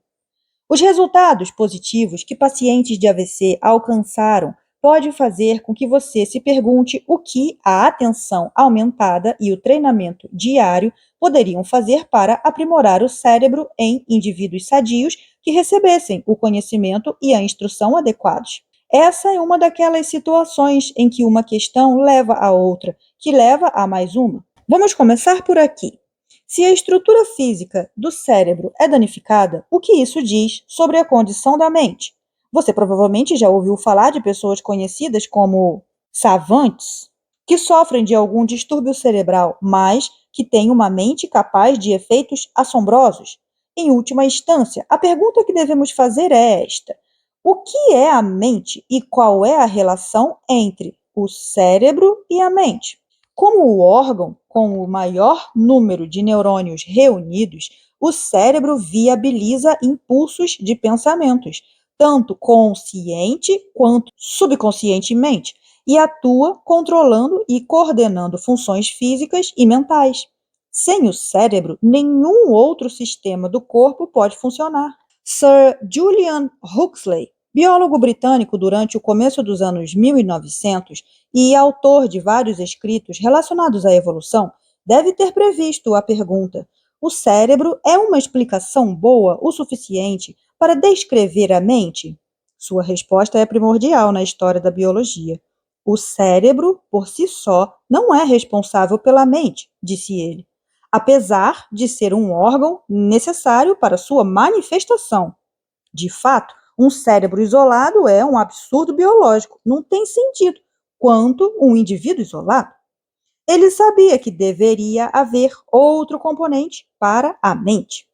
Os resultados positivos que pacientes de AVC alcançaram pode fazer com que você se pergunte o que a atenção aumentada e o treinamento diário poderiam fazer para aprimorar o cérebro em indivíduos sadios que recebessem o conhecimento e a instrução adequados. Essa é uma daquelas situações em que uma questão leva a outra, que leva a mais uma. Vamos começar por aqui. Se a estrutura física do cérebro é danificada, o que isso diz sobre a condição da mente? Você provavelmente já ouviu falar de pessoas conhecidas como savantes, que sofrem de algum distúrbio cerebral, mas que têm uma mente capaz de efeitos assombrosos. Em última instância, a pergunta que devemos fazer é esta: o que é a mente e qual é a relação entre o cérebro e a mente? Como o órgão com o maior número de neurônios reunidos, o cérebro viabiliza impulsos de pensamentos, tanto consciente quanto subconscientemente, e atua controlando e coordenando funções físicas e mentais. Sem o cérebro, nenhum outro sistema do corpo pode funcionar. Sir Julian Huxley, biólogo britânico durante o começo dos anos 1900 e autor de vários escritos relacionados à evolução, deve ter previsto a pergunta: o cérebro é uma explicação boa o suficiente para descrever a mente? Sua resposta é primordial na história da biologia. O cérebro, por si só, não é responsável pela mente, disse ele, apesar de ser um órgão necessário para sua manifestação. De fato, um cérebro isolado é um absurdo biológico, não tem sentido, quanto um indivíduo isolado. Ele sabia que deveria haver outro componente para a mente.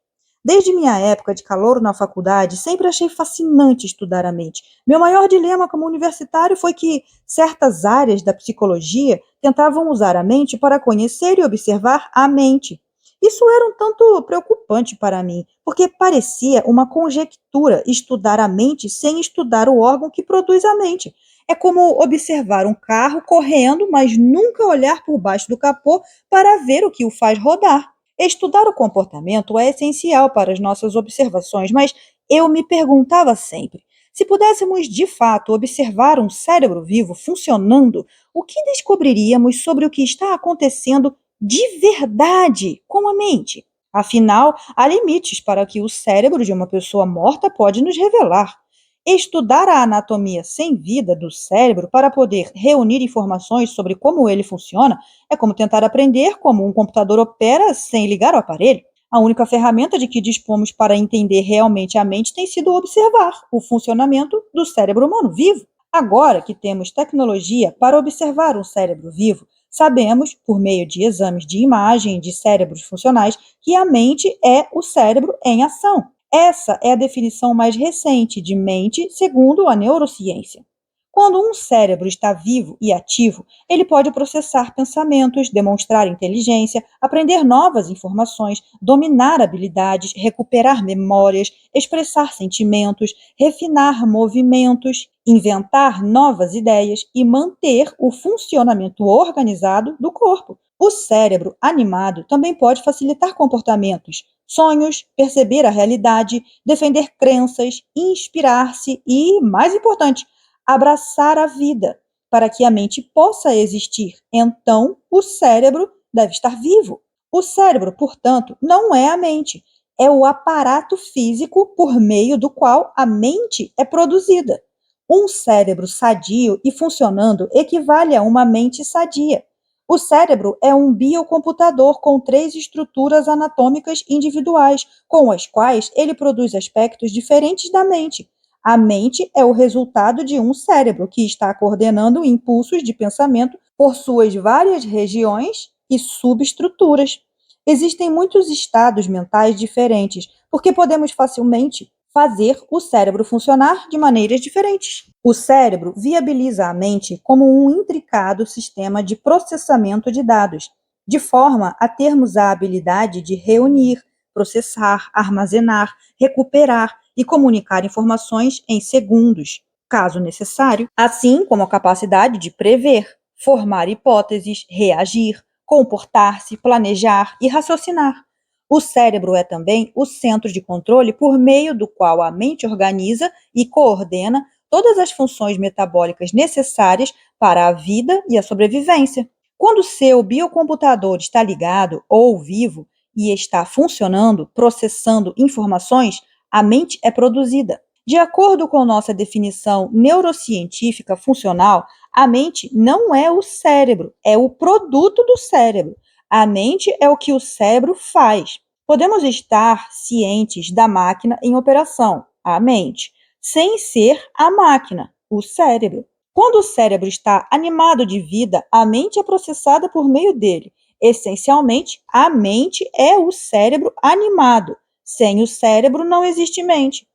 Desde minha época de calouro na faculdade, sempre achei fascinante estudar a mente. Meu maior dilema como universitário foi que certas áreas da psicologia tentavam usar a mente para conhecer e observar a mente. Isso era um tanto preocupante para mim, porque parecia uma conjectura estudar a mente sem estudar o órgão que produz a mente. É como observar um carro correndo, mas nunca olhar por baixo do capô para ver o que o faz rodar. Estudar o comportamento é essencial para as nossas observações, mas eu me perguntava sempre: se pudéssemos de fato observar um cérebro vivo funcionando, o que descobriríamos sobre o que está acontecendo de verdade com a mente? Afinal, há limites para o que o cérebro de uma pessoa morta pode nos revelar. Estudar a anatomia sem vida do cérebro para poder reunir informações sobre como ele funciona é como tentar aprender como um computador opera sem ligar o aparelho. A única ferramenta de que dispomos para entender realmente a mente tem sido observar o funcionamento do cérebro humano vivo. Agora que temos tecnologia para observar um cérebro vivo, sabemos, por meio de exames de imagem de cérebros funcionais, que a mente é o cérebro em ação. Essa é a definição mais recente de mente, segundo a neurociência. Quando um cérebro está vivo e ativo, ele pode processar pensamentos, demonstrar inteligência, aprender novas informações, dominar habilidades, recuperar memórias, expressar sentimentos, refinar movimentos, inventar novas ideias e manter o funcionamento organizado do corpo. O cérebro animado também pode facilitar comportamentos, sonhos, perceber a realidade, defender crenças, inspirar-se e, mais importante, abraçar a vida para que a mente possa existir. Então, o cérebro deve estar vivo. O cérebro, portanto, não é a mente, é o aparato físico por meio do qual a mente é produzida. Um cérebro sadio e funcionando equivale a uma mente sadia. O cérebro é um biocomputador com 3 estruturas anatômicas individuais, com as quais ele produz aspectos diferentes da mente. A mente é o resultado de um cérebro que está coordenando impulsos de pensamento por suas várias regiões e subestruturas. Existem muitos estados mentais diferentes, porque podemos facilmente fazer o cérebro funcionar de maneiras diferentes. O cérebro viabiliza a mente como um intricado sistema de processamento de dados, de forma a termos a habilidade de reunir, processar, armazenar, recuperar e comunicar informações em segundos, caso necessário, assim como a capacidade de prever, formar hipóteses, reagir, comportar-se, planejar e raciocinar. O cérebro é também o centro de controle por meio do qual a mente organiza e coordena todas as funções metabólicas necessárias para a vida e a sobrevivência. Quando seu biocomputador está ligado ou vivo e está funcionando, processando informações, a mente é produzida. De acordo com nossa definição neurocientífica funcional, a mente não é o cérebro, é o produto do cérebro. A mente é o que o cérebro faz. Podemos estar cientes da máquina em operação, a mente, sem ser a máquina, o cérebro. Quando o cérebro está animado de vida, a mente é processada por meio dele. Essencialmente, a mente é o cérebro animado. Sem o cérebro não existe mente.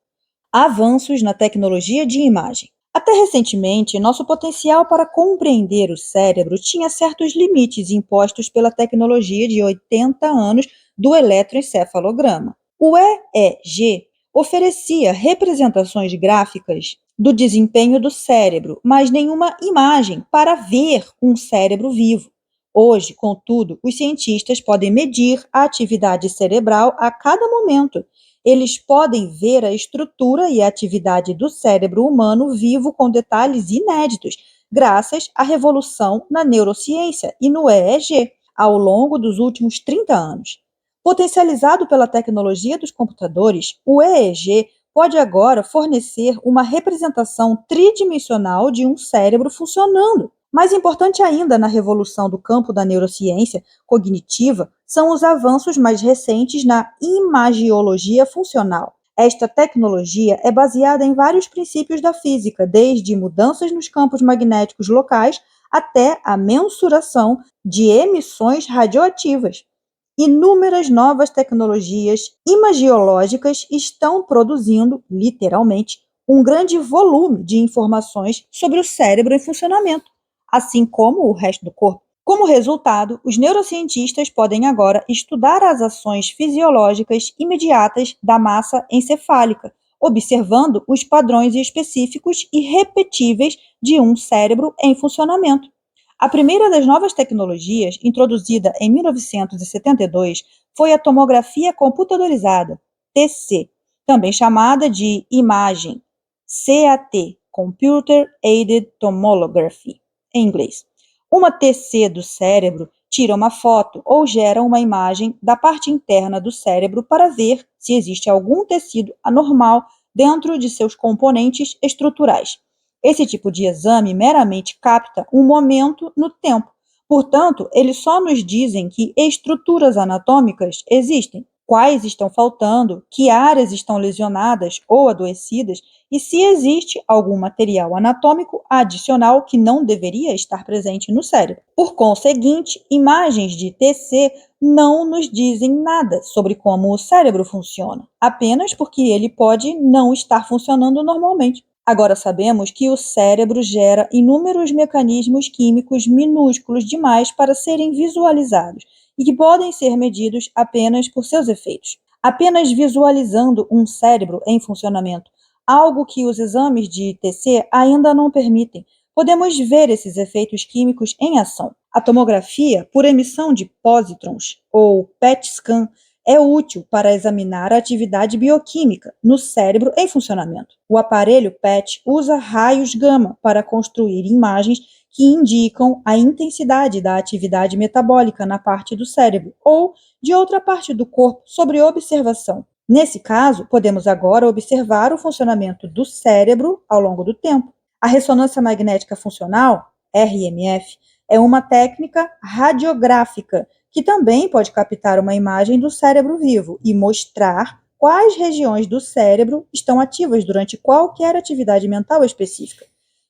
Avanços na tecnologia de imagem. Até recentemente, nosso potencial para compreender o cérebro tinha certos limites impostos pela tecnologia de 80 anos do eletroencefalograma. O EEG oferecia representações gráficas do desempenho do cérebro, mas nenhuma imagem para ver um cérebro vivo. Hoje, contudo, os cientistas podem medir a atividade cerebral a cada momento. Eles podem ver a estrutura e a atividade do cérebro humano vivo com detalhes inéditos, graças à revolução na neurociência e no EEG ao longo dos últimos 30 anos. Potencializado pela tecnologia dos computadores, o EEG pode agora fornecer uma representação tridimensional de um cérebro funcionando. Mais importante ainda na revolução do campo da neurociência cognitiva são os avanços mais recentes na imagiologia funcional. Esta tecnologia é baseada em vários princípios da física, desde mudanças nos campos magnéticos locais até a mensuração de emissões radioativas. Inúmeras novas tecnologias imagiológicas estão produzindo, literalmente, um grande volume de informações sobre o cérebro em funcionamento, assim como o resto do corpo. Como resultado, os neurocientistas podem agora estudar as ações fisiológicas imediatas da massa encefálica, observando os padrões específicos e repetíveis de um cérebro em funcionamento. A primeira das novas tecnologias, introduzida em 1972, foi a tomografia computadorizada, TC, também chamada de imagem, CAT, Computer Aided Tomography, em inglês. Uma TC do cérebro tira uma foto ou gera uma imagem da parte interna do cérebro para ver se existe algum tecido anormal dentro de seus componentes estruturais. Esse tipo de exame meramente capta um momento no tempo. Portanto, eles só nos dizem que estruturas anatômicas existem, quais estão faltando, que áreas estão lesionadas ou adoecidas e se existe algum material anatômico adicional que não deveria estar presente no cérebro. Por conseguinte, imagens de TC não nos dizem nada sobre como o cérebro funciona, apenas porque ele pode não estar funcionando normalmente. Agora sabemos que o cérebro gera inúmeros mecanismos químicos minúsculos demais para serem visualizados e que podem ser medidos apenas por seus efeitos. Apenas visualizando um cérebro em funcionamento, algo que os exames de TC ainda não permitem, podemos ver esses efeitos químicos em ação. A tomografia por emissão de pósitrons, ou PET scan, é útil para examinar a atividade bioquímica no cérebro em funcionamento. O aparelho PET usa raios gama para construir imagens que indicam a intensidade da atividade metabólica na parte do cérebro ou de outra parte do corpo sob observação. Nesse caso, podemos agora observar o funcionamento do cérebro ao longo do tempo. A ressonância magnética funcional, RMF, é uma técnica radiográfica que também pode captar uma imagem do cérebro vivo e mostrar quais regiões do cérebro estão ativas durante qualquer atividade mental específica.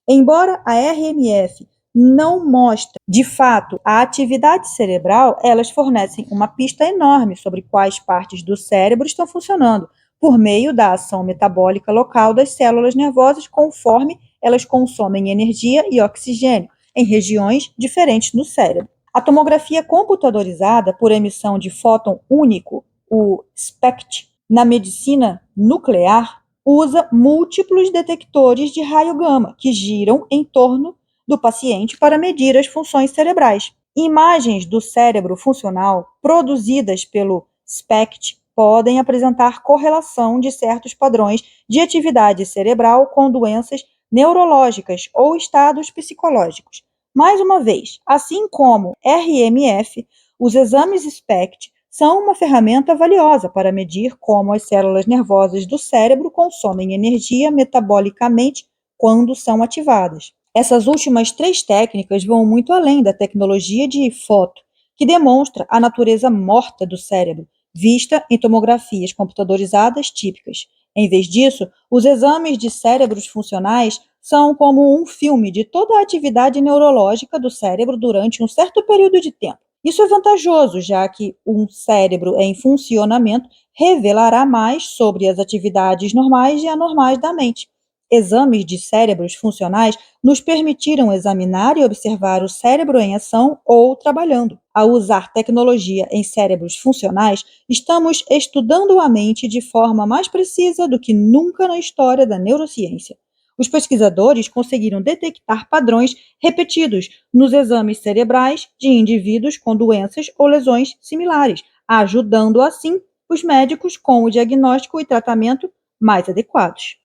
Embora a RMF não mostre, de fato, a atividade cerebral, elas fornecem uma pista enorme sobre quais partes do cérebro estão funcionando, por meio da ação metabólica local das células nervosas conforme elas consomem energia e oxigênio em regiões diferentes no cérebro. A tomografia computadorizada por emissão de fóton único, o SPECT, na medicina nuclear, usa múltiplos detectores de raio gama que giram em torno do paciente para medir as funções cerebrais. Imagens do cérebro funcional produzidas pelo SPECT podem apresentar correlação de certos padrões de atividade cerebral com doenças neurológicas ou estados psicológicos. Mais uma vez, assim como RMF, os exames SPECT são uma ferramenta valiosa para medir como as células nervosas do cérebro consomem energia metabolicamente quando são ativadas. Essas últimas três técnicas vão muito além da tecnologia de foto, que demonstra a natureza morta do cérebro, vista em tomografias computadorizadas típicas. Em vez disso, os exames de cérebros funcionais são como um filme de toda a atividade neurológica do cérebro durante um certo período de tempo. Isso é vantajoso, já que um cérebro em funcionamento revelará mais sobre as atividades normais e anormais da mente. Exames de cérebros funcionais nos permitiram examinar e observar o cérebro em ação ou trabalhando. Ao usar tecnologia em cérebros funcionais, estamos estudando a mente de forma mais precisa do que nunca na história da neurociência. Os pesquisadores conseguiram detectar padrões repetidos nos exames cerebrais de indivíduos com doenças ou lesões similares, ajudando assim os médicos com o diagnóstico e tratamento mais adequados.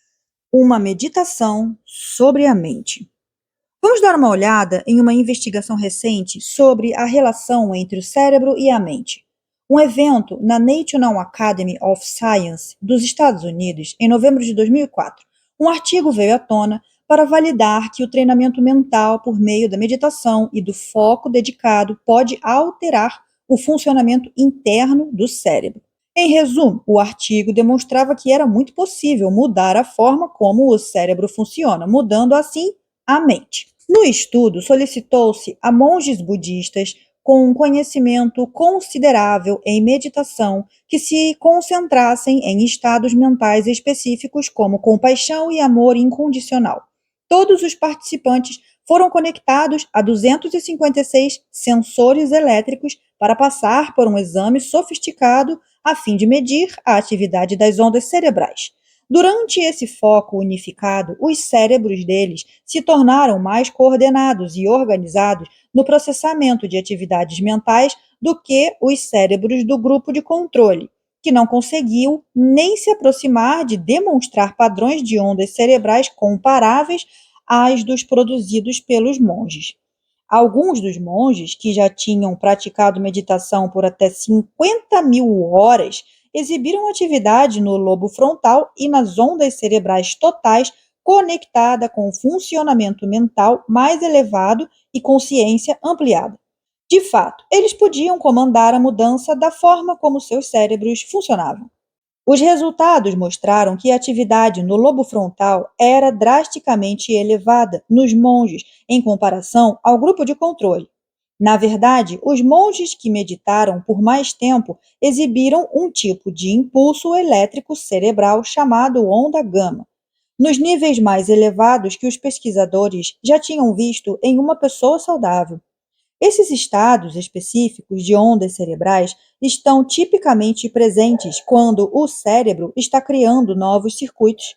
Uma meditação sobre a mente. Vamos dar uma olhada em uma investigação recente sobre a relação entre o cérebro e a mente. Um evento na National Academy of Science dos Estados Unidos, em novembro de 2004, um artigo veio à tona para validar que o treinamento mental por meio da meditação e do foco dedicado pode alterar o funcionamento interno do cérebro. Em resumo, o artigo demonstrava que era muito possível mudar a forma como o cérebro funciona, mudando assim a mente. No estudo, solicitou-se a monges budistas com um conhecimento considerável em meditação que se concentrassem em estados mentais específicos como compaixão e amor incondicional. Todos os participantes foram conectados a 256 sensores elétricos para passar por um exame sofisticado a fim de medir a atividade das ondas cerebrais. Durante esse foco unificado, os cérebros deles se tornaram mais coordenados e organizados no processamento de atividades mentais do que os cérebros do grupo de controle, que não conseguiu nem se aproximar de demonstrar padrões de ondas cerebrais comparáveis às dos produzidos pelos monges. Alguns dos monges, que já tinham praticado meditação por até 50 mil horas, exibiram atividade no lobo frontal e nas ondas cerebrais totais conectada com o funcionamento mental mais elevado e consciência ampliada. De fato, eles podiam comandar a mudança da forma como seus cérebros funcionavam. Os resultados mostraram que a atividade no lobo frontal era drasticamente elevada nos monges em comparação ao grupo de controle. Na verdade, os monges que meditaram por mais tempo exibiram um tipo de impulso elétrico cerebral chamado onda gama, nos níveis mais elevados que os pesquisadores já tinham visto em uma pessoa saudável. Esses estados específicos de ondas cerebrais estão tipicamente presentes quando o cérebro está criando novos circuitos.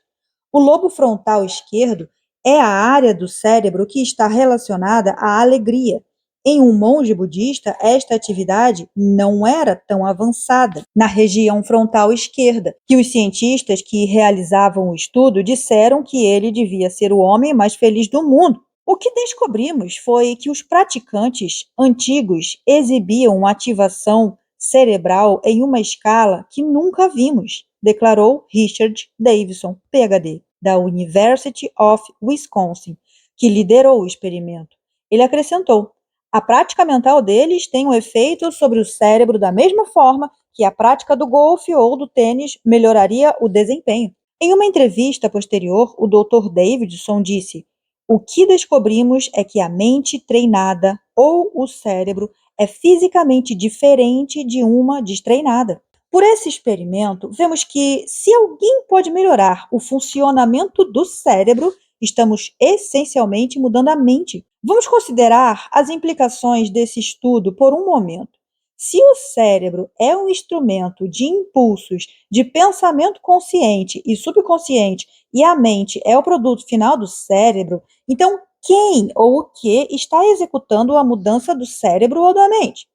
O lobo frontal esquerdo é a área do cérebro que está relacionada à alegria. Em um monge budista, esta atividade não era tão avançada na região frontal esquerda, que os cientistas que realizavam o estudo disseram que ele devia ser o homem mais feliz do mundo. O que descobrimos foi que os praticantes antigos exibiam uma ativação cerebral em uma escala que nunca vimos, declarou Richard Davidson, PhD, da University of Wisconsin, que liderou o experimento. Ele acrescentou: a prática mental deles tem um efeito sobre o cérebro da mesma forma que a prática do golfe ou do tênis melhoraria o desempenho. Em uma entrevista posterior, o Dr. Davidson disse: o que descobrimos é que a mente treinada ou o cérebro é fisicamente diferente de uma destreinada. Por esse experimento, vemos que se alguém pode melhorar o funcionamento do cérebro, estamos essencialmente mudando a mente. Vamos considerar as implicações desse estudo por um momento. Se o cérebro é um instrumento de impulsos de pensamento consciente e subconsciente e a mente é o produto final do cérebro, então quem ou o que está executando a mudança do cérebro ou da mente?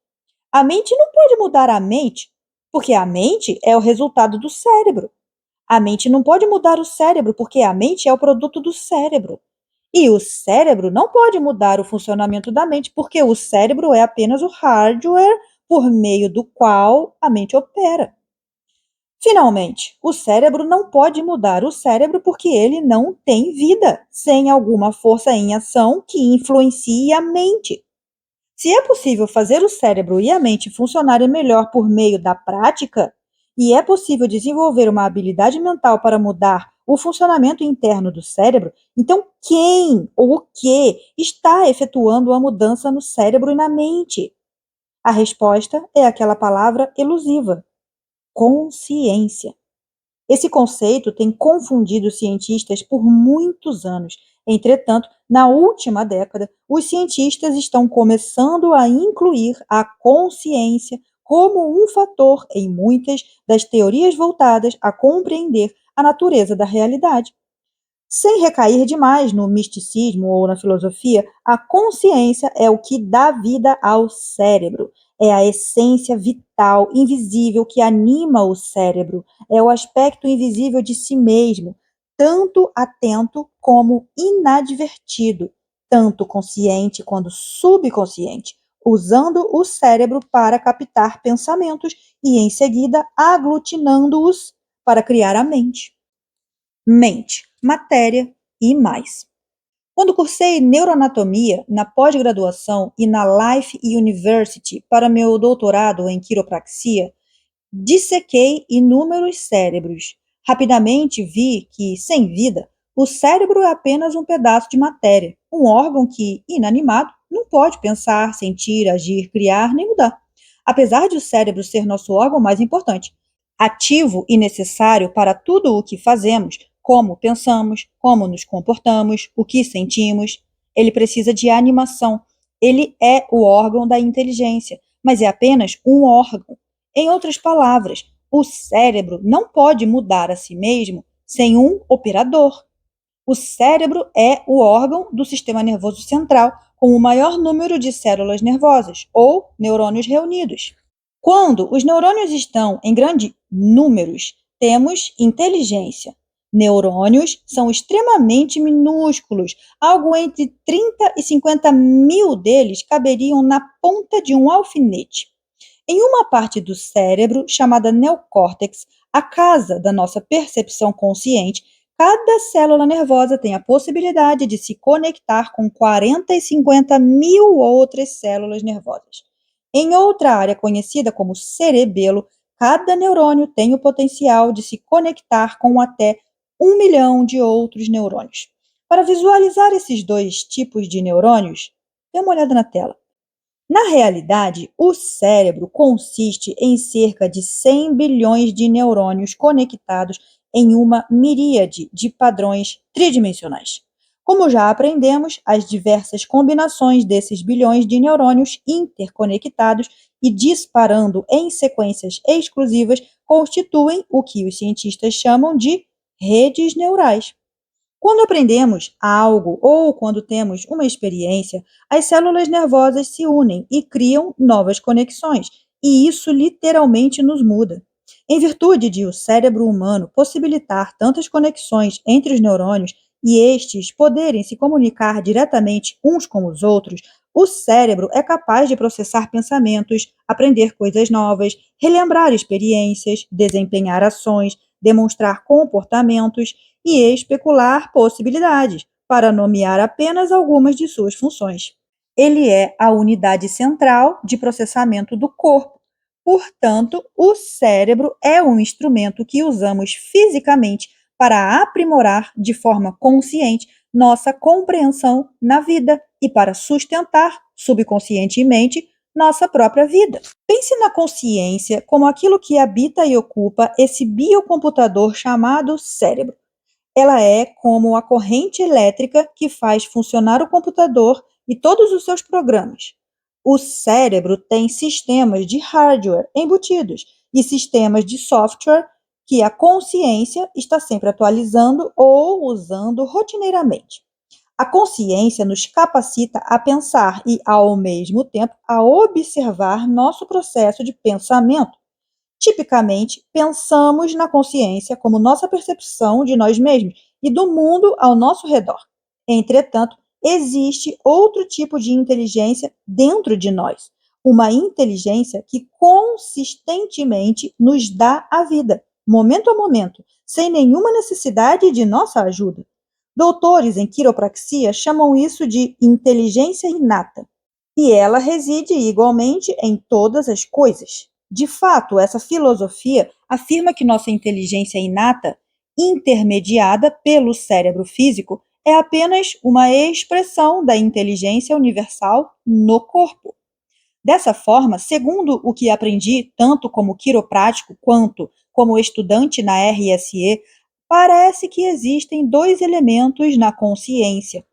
A mente não pode mudar a mente, porque a mente é o resultado do cérebro. A mente não pode mudar o cérebro, porque a mente é o produto do cérebro. E o cérebro não pode mudar o funcionamento da mente, porque o cérebro é apenas o hardware por meio do qual a mente opera. Finalmente, o cérebro não pode mudar o cérebro porque ele não tem vida, sem alguma força em ação que influencie a mente. Se é possível fazer o cérebro e a mente funcionarem melhor por meio da prática, e é possível desenvolver uma habilidade mental para mudar o funcionamento interno do cérebro, então quem ou o que está efetuando a mudança no cérebro e na mente? A resposta é aquela palavra elusiva: consciência. Esse conceito tem confundido cientistas por muitos anos. Entretanto, na última década, os cientistas estão começando a incluir a consciência como um fator em muitas das teorias voltadas a compreender a natureza da realidade. Sem recair demais no misticismo ou na filosofia, a consciência é o que dá vida ao cérebro. É a essência vital, invisível, que anima o cérebro. É o aspecto invisível de si mesmo, tanto atento como inadvertido, tanto consciente quanto subconsciente, usando o cérebro para captar pensamentos e, em seguida, aglutinando-os para criar a mente. Mente, matéria e mais. Quando cursei neuroanatomia na pós-graduação e na Life University para meu doutorado em quiropraxia, dissequei inúmeros cérebros. Rapidamente vi que, sem vida, o cérebro é apenas um pedaço de matéria, um órgão que, inanimado, não pode pensar, sentir, agir, criar nem mudar. Apesar de o cérebro ser nosso órgão mais importante, ativo e necessário para tudo o que fazemos, como pensamos, como nos comportamos, o que sentimos, ele precisa de animação. Ele é o órgão da inteligência, mas é apenas um órgão. Em outras palavras, o cérebro não pode mudar a si mesmo sem um operador. O cérebro é o órgão do sistema nervoso central com o maior número de células nervosas, ou neurônios reunidos. Quando os neurônios estão em grandes números, temos inteligência. Neurônios são extremamente minúsculos, algo entre 30 e 50 mil deles caberiam na ponta de um alfinete. Em uma parte do cérebro, chamada neocórtex, a casa da nossa percepção consciente, cada célula nervosa tem a possibilidade de se conectar com 40 e 50 mil outras células nervosas. Em outra área conhecida como cerebelo, cada neurônio tem o potencial de se conectar com até 1 milhão de outros neurônios. Para visualizar esses dois tipos de neurônios, dê uma olhada na tela. Na realidade, o cérebro consiste em cerca de 100 bilhões de neurônios conectados em uma miríade de padrões tridimensionais. Como já aprendemos, as diversas combinações desses bilhões de neurônios interconectados e disparando em sequências exclusivas constituem o que os cientistas chamam de redes neurais. Quando aprendemos algo ou quando temos uma experiência, as células nervosas se unem e criam novas conexões, e isso literalmente nos muda. Em virtude de o cérebro humano possibilitar tantas conexões entre os neurônios e estes poderem se comunicar diretamente uns com os outros, o cérebro é capaz de processar pensamentos, aprender coisas novas, relembrar experiências, desempenhar ações, demonstrar comportamentos e especular possibilidades, para nomear apenas algumas de suas funções. Ele é a unidade central de processamento do corpo. Portanto, o cérebro é um instrumento que usamos fisicamente para aprimorar de forma consciente nossa compreensão na vida e para sustentar subconscientemente nossa própria vida. Pense na consciência como aquilo que habita e ocupa esse biocomputador chamado cérebro. Ela é como a corrente elétrica que faz funcionar o computador e todos os seus programas. O cérebro tem sistemas de hardware embutidos e sistemas de software que a consciência está sempre atualizando ou usando rotineiramente. A consciência nos capacita a pensar e, ao mesmo tempo, a observar nosso processo de pensamento. Tipicamente, pensamos na consciência como nossa percepção de nós mesmos e do mundo ao nosso redor. Entretanto, existe outro tipo de inteligência dentro de nós, uma inteligência que consistentemente nos dá a vida, momento a momento, sem nenhuma necessidade de nossa ajuda. Doutores em quiropraxia chamam isso de inteligência inata, e ela reside igualmente em todas as coisas. De fato, essa filosofia afirma que nossa inteligência inata, intermediada pelo cérebro físico, é apenas uma expressão da inteligência universal no corpo. Dessa forma, segundo o que aprendi, tanto como quiroprático quanto como estudante na RSE, parece que existem dois elementos na consciência.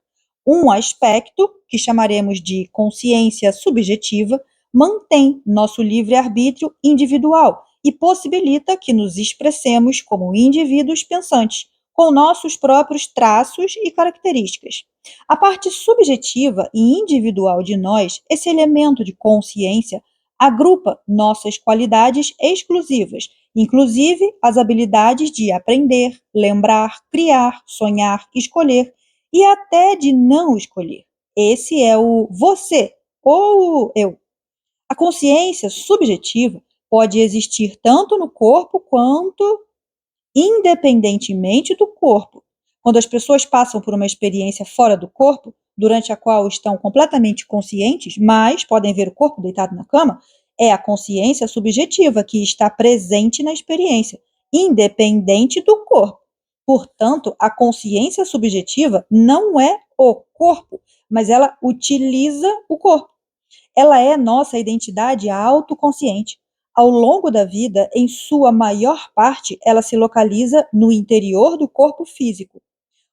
Um aspecto, que chamaremos de consciência subjetiva, mantém nosso livre-arbítrio individual e possibilita que nos expressemos como indivíduos pensantes, com nossos próprios traços e características. A parte subjetiva e individual de nós, esse elemento de consciência, agrupa nossas qualidades exclusivas, inclusive as habilidades de aprender, lembrar, criar, sonhar, escolher e até de não escolher. Esse é o você ou o eu. A consciência subjetiva pode existir tanto no corpo quanto independentemente do corpo. Quando as pessoas passam por uma experiência fora do corpo, durante a qual estão completamente conscientes, mas podem ver o corpo deitado na cama, é a consciência subjetiva que está presente na experiência, independente do corpo. Portanto, a consciência subjetiva não é o corpo, mas ela utiliza o corpo. Ela é nossa identidade autoconsciente. Ao longo da vida, em sua maior parte, ela se localiza no interior do corpo físico.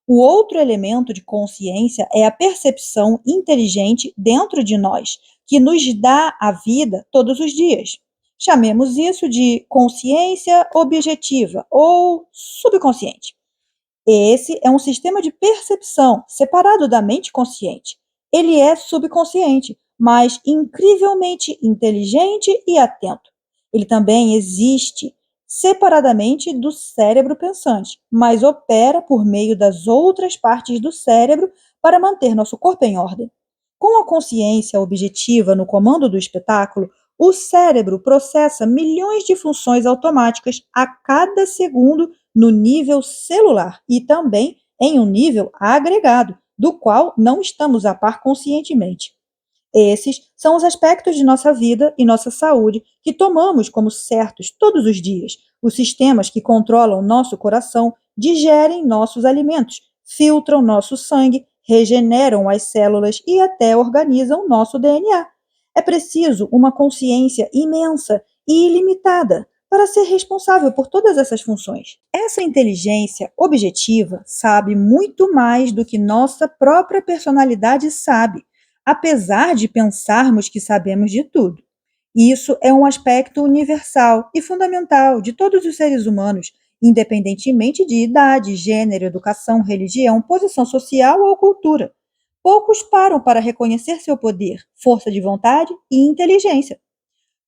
O outro elemento de consciência é a percepção inteligente dentro de nós, que nos dá a vida todos os dias. Chamemos isso de consciência objetiva ou subconsciente. Esse é um sistema de percepção separado da mente consciente. Ele é subconsciente, mas incrivelmente inteligente e atento. Ele também existe separadamente do cérebro pensante, mas opera por meio das outras partes do cérebro para manter nosso corpo em ordem. Com a consciência objetiva no comando do espetáculo, o cérebro processa milhões de funções automáticas a cada segundo no nível celular e também em um nível agregado, do qual não estamos a par conscientemente. Esses são os aspectos de nossa vida e nossa saúde que tomamos como certos todos os dias. Os sistemas que controlam nosso coração digerem nossos alimentos, filtram nosso sangue, regeneram as células e até organizam nosso DNA. É preciso uma consciência imensa e ilimitada para ser responsável por todas essas funções. Essa inteligência objetiva sabe muito mais do que nossa própria personalidade sabe, apesar de pensarmos que sabemos de tudo. Isso é um aspecto universal e fundamental de todos os seres humanos, independentemente de idade, gênero, educação, religião, posição social ou cultura. Poucos param para reconhecer seu poder, força de vontade e inteligência.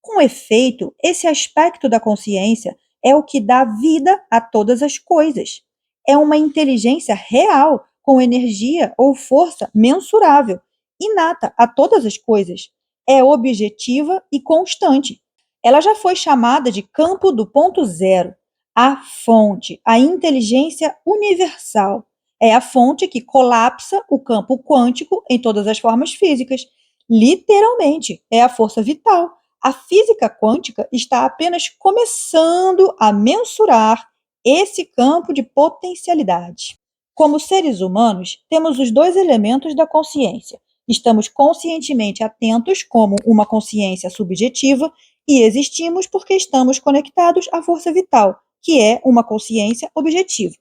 Com efeito, esse aspecto da consciência é o que dá vida a todas as coisas. É uma inteligência real, com energia ou força mensurável, inata a todas as coisas. É objetiva e constante. Ela já foi chamada de campo do ponto zero, a fonte, a inteligência universal. É a fonte que colapsa o campo quântico em todas as formas físicas. Literalmente, é a força vital. A física quântica está apenas começando a mensurar esse campo de potencialidade. Como seres humanos, temos os dois elementos da consciência. Estamos conscientemente atentos como uma consciência subjetiva e existimos porque estamos conectados à força vital, que é uma consciência objetiva.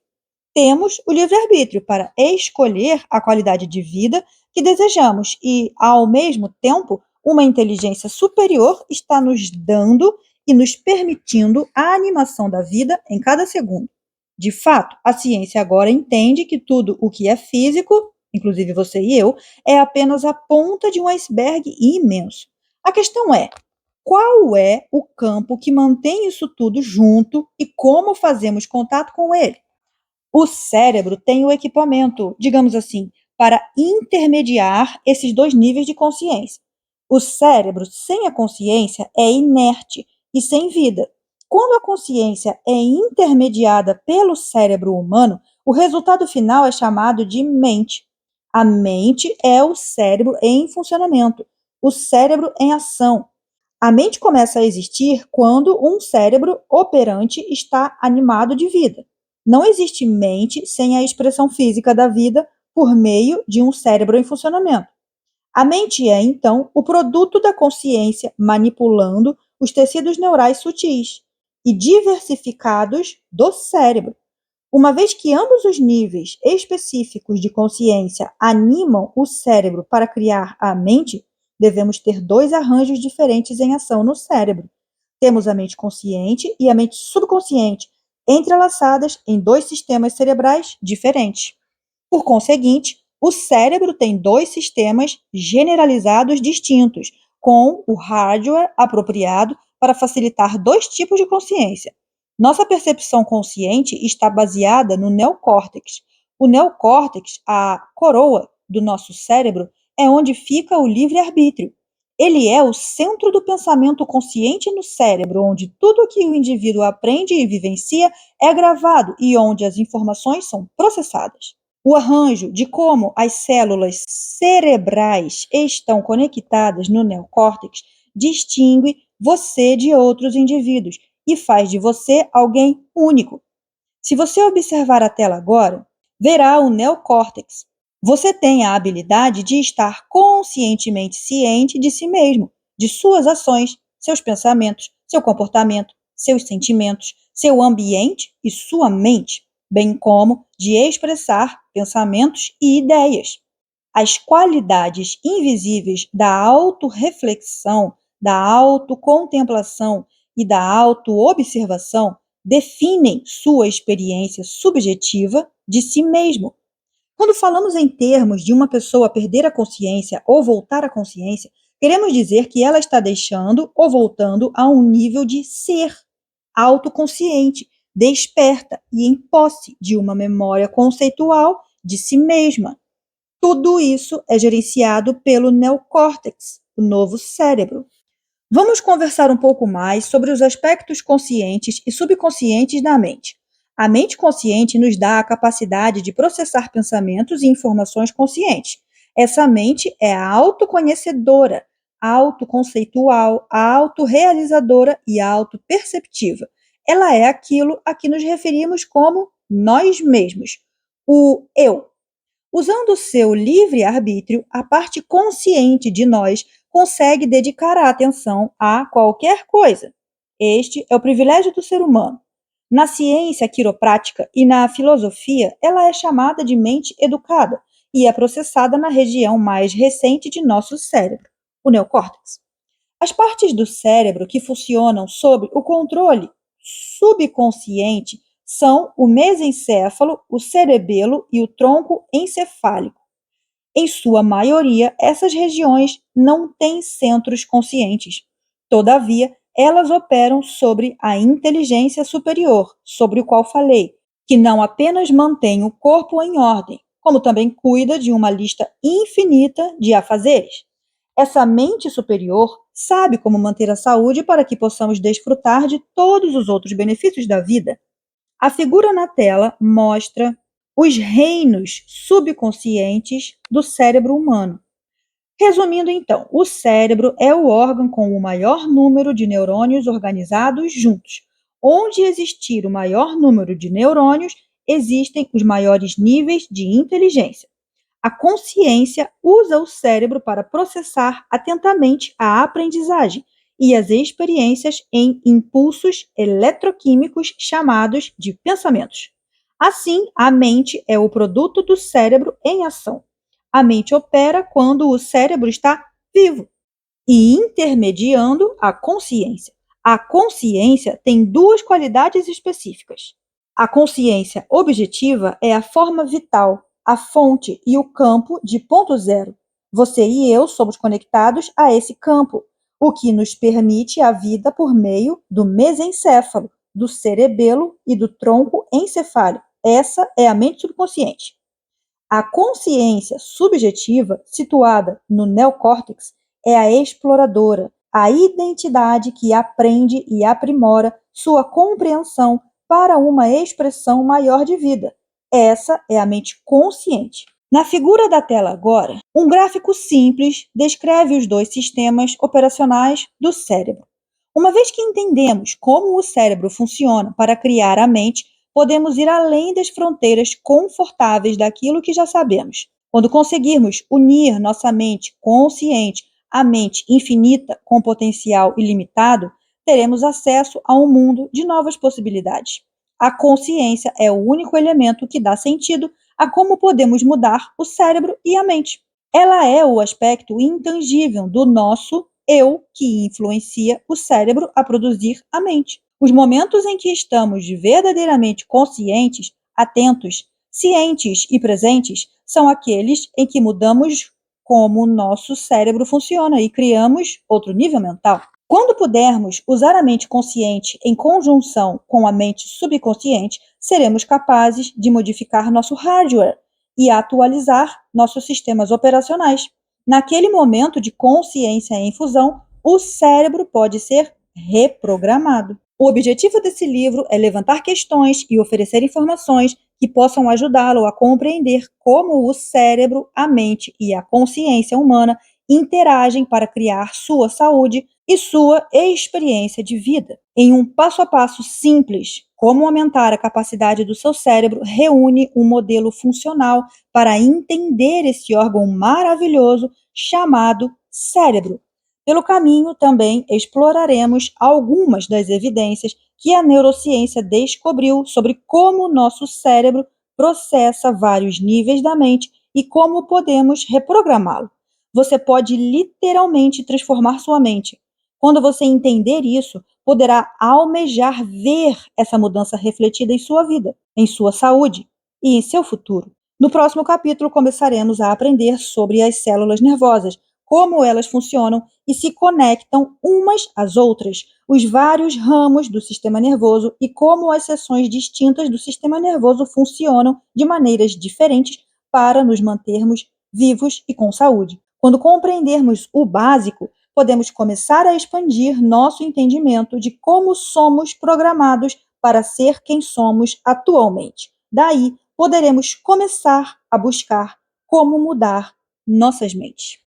Temos o livre-arbítrio para escolher a qualidade de vida que desejamos e, ao mesmo tempo, uma inteligência superior está nos dando e nos permitindo a animação da vida em cada segundo. De fato, a ciência agora entende que tudo o que é físico, inclusive você e eu, é apenas a ponta de um iceberg imenso. A questão é: qual é o campo que mantém isso tudo junto e como fazemos contato com ele? O cérebro tem o equipamento, digamos assim, para intermediar esses dois níveis de consciência. O cérebro sem a consciência é inerte e sem vida. Quando a consciência é intermediada pelo cérebro humano, o resultado final é chamado de mente. A mente é o cérebro em funcionamento, o cérebro em ação. A mente começa a existir quando um cérebro operante está animado de vida. Não existe mente sem a expressão física da vida por meio de um cérebro em funcionamento. A mente é, então, o produto da consciência manipulando os tecidos neurais sutis e diversificados do cérebro. Uma vez que ambos os níveis específicos de consciência animam o cérebro para criar a mente, devemos ter dois arranjos diferentes em ação no cérebro. Temos a mente consciente e a mente subconsciente, entrelaçadas em dois sistemas cerebrais diferentes. Por conseguinte, o cérebro tem dois sistemas generalizados distintos, com o hardware apropriado para facilitar dois tipos de consciência. Nossa percepção consciente está baseada no neocórtex. O neocórtex, a coroa do nosso cérebro, é onde fica o livre-arbítrio. Ele é o centro do pensamento consciente no cérebro, onde tudo o que o indivíduo aprende e vivencia é gravado e onde as informações são processadas. O arranjo de como as células cerebrais estão conectadas no neocórtex distingue você de outros indivíduos e faz de você alguém único. Se você observar a tela agora, verá o neocórtex. Você tem a habilidade de estar conscientemente ciente de si mesmo, de suas ações, seus pensamentos, seu comportamento, seus sentimentos, seu ambiente e sua mente, bem como de expressar pensamentos e ideias. As qualidades invisíveis da autorreflexão, da autocontemplação e da autoobservação definem sua experiência subjetiva de si mesmo. Quando falamos em termos de uma pessoa perder a consciência ou voltar à consciência, queremos dizer que ela está deixando ou voltando a um nível de ser autoconsciente, desperta e em posse de uma memória conceitual de si mesma. Tudo isso é gerenciado pelo neocórtex, o novo cérebro. Vamos conversar um pouco mais sobre os aspectos conscientes e subconscientes da mente. A mente consciente nos dá a capacidade de processar pensamentos e informações conscientes. Essa mente é a autoconhecedora, autoconceitual, autorrealizadora e autoperceptiva. Ela é aquilo a que nos referimos como nós mesmos, o eu. Usando seu livre-arbítrio, a parte consciente de nós consegue dedicar a atenção a qualquer coisa. Este é o privilégio do ser humano. Na ciência quiroprática e na filosofia, ela é chamada de mente educada e é processada na região mais recente de nosso cérebro, o neocórtex. As partes do cérebro que funcionam sob o controle subconsciente são o mesencéfalo, o cerebelo e o tronco encefálico. Em sua maioria, essas regiões não têm centros conscientes. Todavia, elas operam sobre a inteligência superior, sobre o qual falei, que não apenas mantém o corpo em ordem, como também cuida de uma lista infinita de afazeres. Essa mente superior sabe como manter a saúde para que possamos desfrutar de todos os outros benefícios da vida. A figura na tela mostra os reinos subconscientes do cérebro humano. Resumindo, então, o cérebro é o órgão com o maior número de neurônios organizados juntos. Onde existir o maior número de neurônios, existem os maiores níveis de inteligência. A consciência usa o cérebro para processar atentamente a aprendizagem e as experiências em impulsos eletroquímicos chamados de pensamentos. Assim, a mente é o produto do cérebro em ação. A mente opera quando o cérebro está vivo e intermediando a consciência. A consciência tem duas qualidades específicas. A consciência objetiva é a forma vital, a fonte e o campo de ponto zero. Você e eu somos conectados a esse campo, o que nos permite a vida por meio do mesencéfalo, do cerebelo e do tronco encefálico. Essa é a mente subconsciente. A consciência subjetiva, situada no neocórtex, é a exploradora, a identidade que aprende e aprimora sua compreensão para uma expressão maior de vida. Essa é a mente consciente. Na figura da tela agora, um gráfico simples descreve os dois sistemas operacionais do cérebro. Uma vez que entendemos como o cérebro funciona para criar a mente, podemos ir além das fronteiras confortáveis daquilo que já sabemos. Quando conseguirmos unir nossa mente consciente à mente infinita com potencial ilimitado, teremos acesso a um mundo de novas possibilidades. A consciência é o único elemento que dá sentido a como podemos mudar o cérebro e a mente. Ela é o aspecto intangível do nosso eu que influencia o cérebro a produzir a mente. Os momentos em que estamos verdadeiramente conscientes, atentos, cientes e presentes são aqueles em que mudamos como o nosso cérebro funciona e criamos outro nível mental. Quando pudermos usar a mente consciente em conjunção com a mente subconsciente, seremos capazes de modificar nosso hardware e atualizar nossos sistemas operacionais. Naquele momento de consciência em fusão, o cérebro pode ser reprogramado. O objetivo desse livro é levantar questões e oferecer informações que possam ajudá-lo a compreender como o cérebro, a mente e a consciência humana interagem para criar sua saúde e sua experiência de vida. Em um passo a passo simples, como aumentar a capacidade do seu cérebro reúne um modelo funcional para entender esse órgão maravilhoso chamado cérebro. Pelo caminho, também exploraremos algumas das evidências que a neurociência descobriu sobre como nosso cérebro processa vários níveis da mente e como podemos reprogramá-lo. Você pode literalmente transformar sua mente. Quando você entender isso, poderá almejar ver essa mudança refletida em sua vida, em sua saúde e em seu futuro. No próximo capítulo, começaremos a aprender sobre as células nervosas, como elas funcionam e se conectam umas às outras, os vários ramos do sistema nervoso e como as seções distintas do sistema nervoso funcionam de maneiras diferentes para nos mantermos vivos e com saúde. Quando compreendermos o básico, podemos começar a expandir nosso entendimento de como somos programados para ser quem somos atualmente. Daí, poderemos começar a buscar como mudar nossas mentes.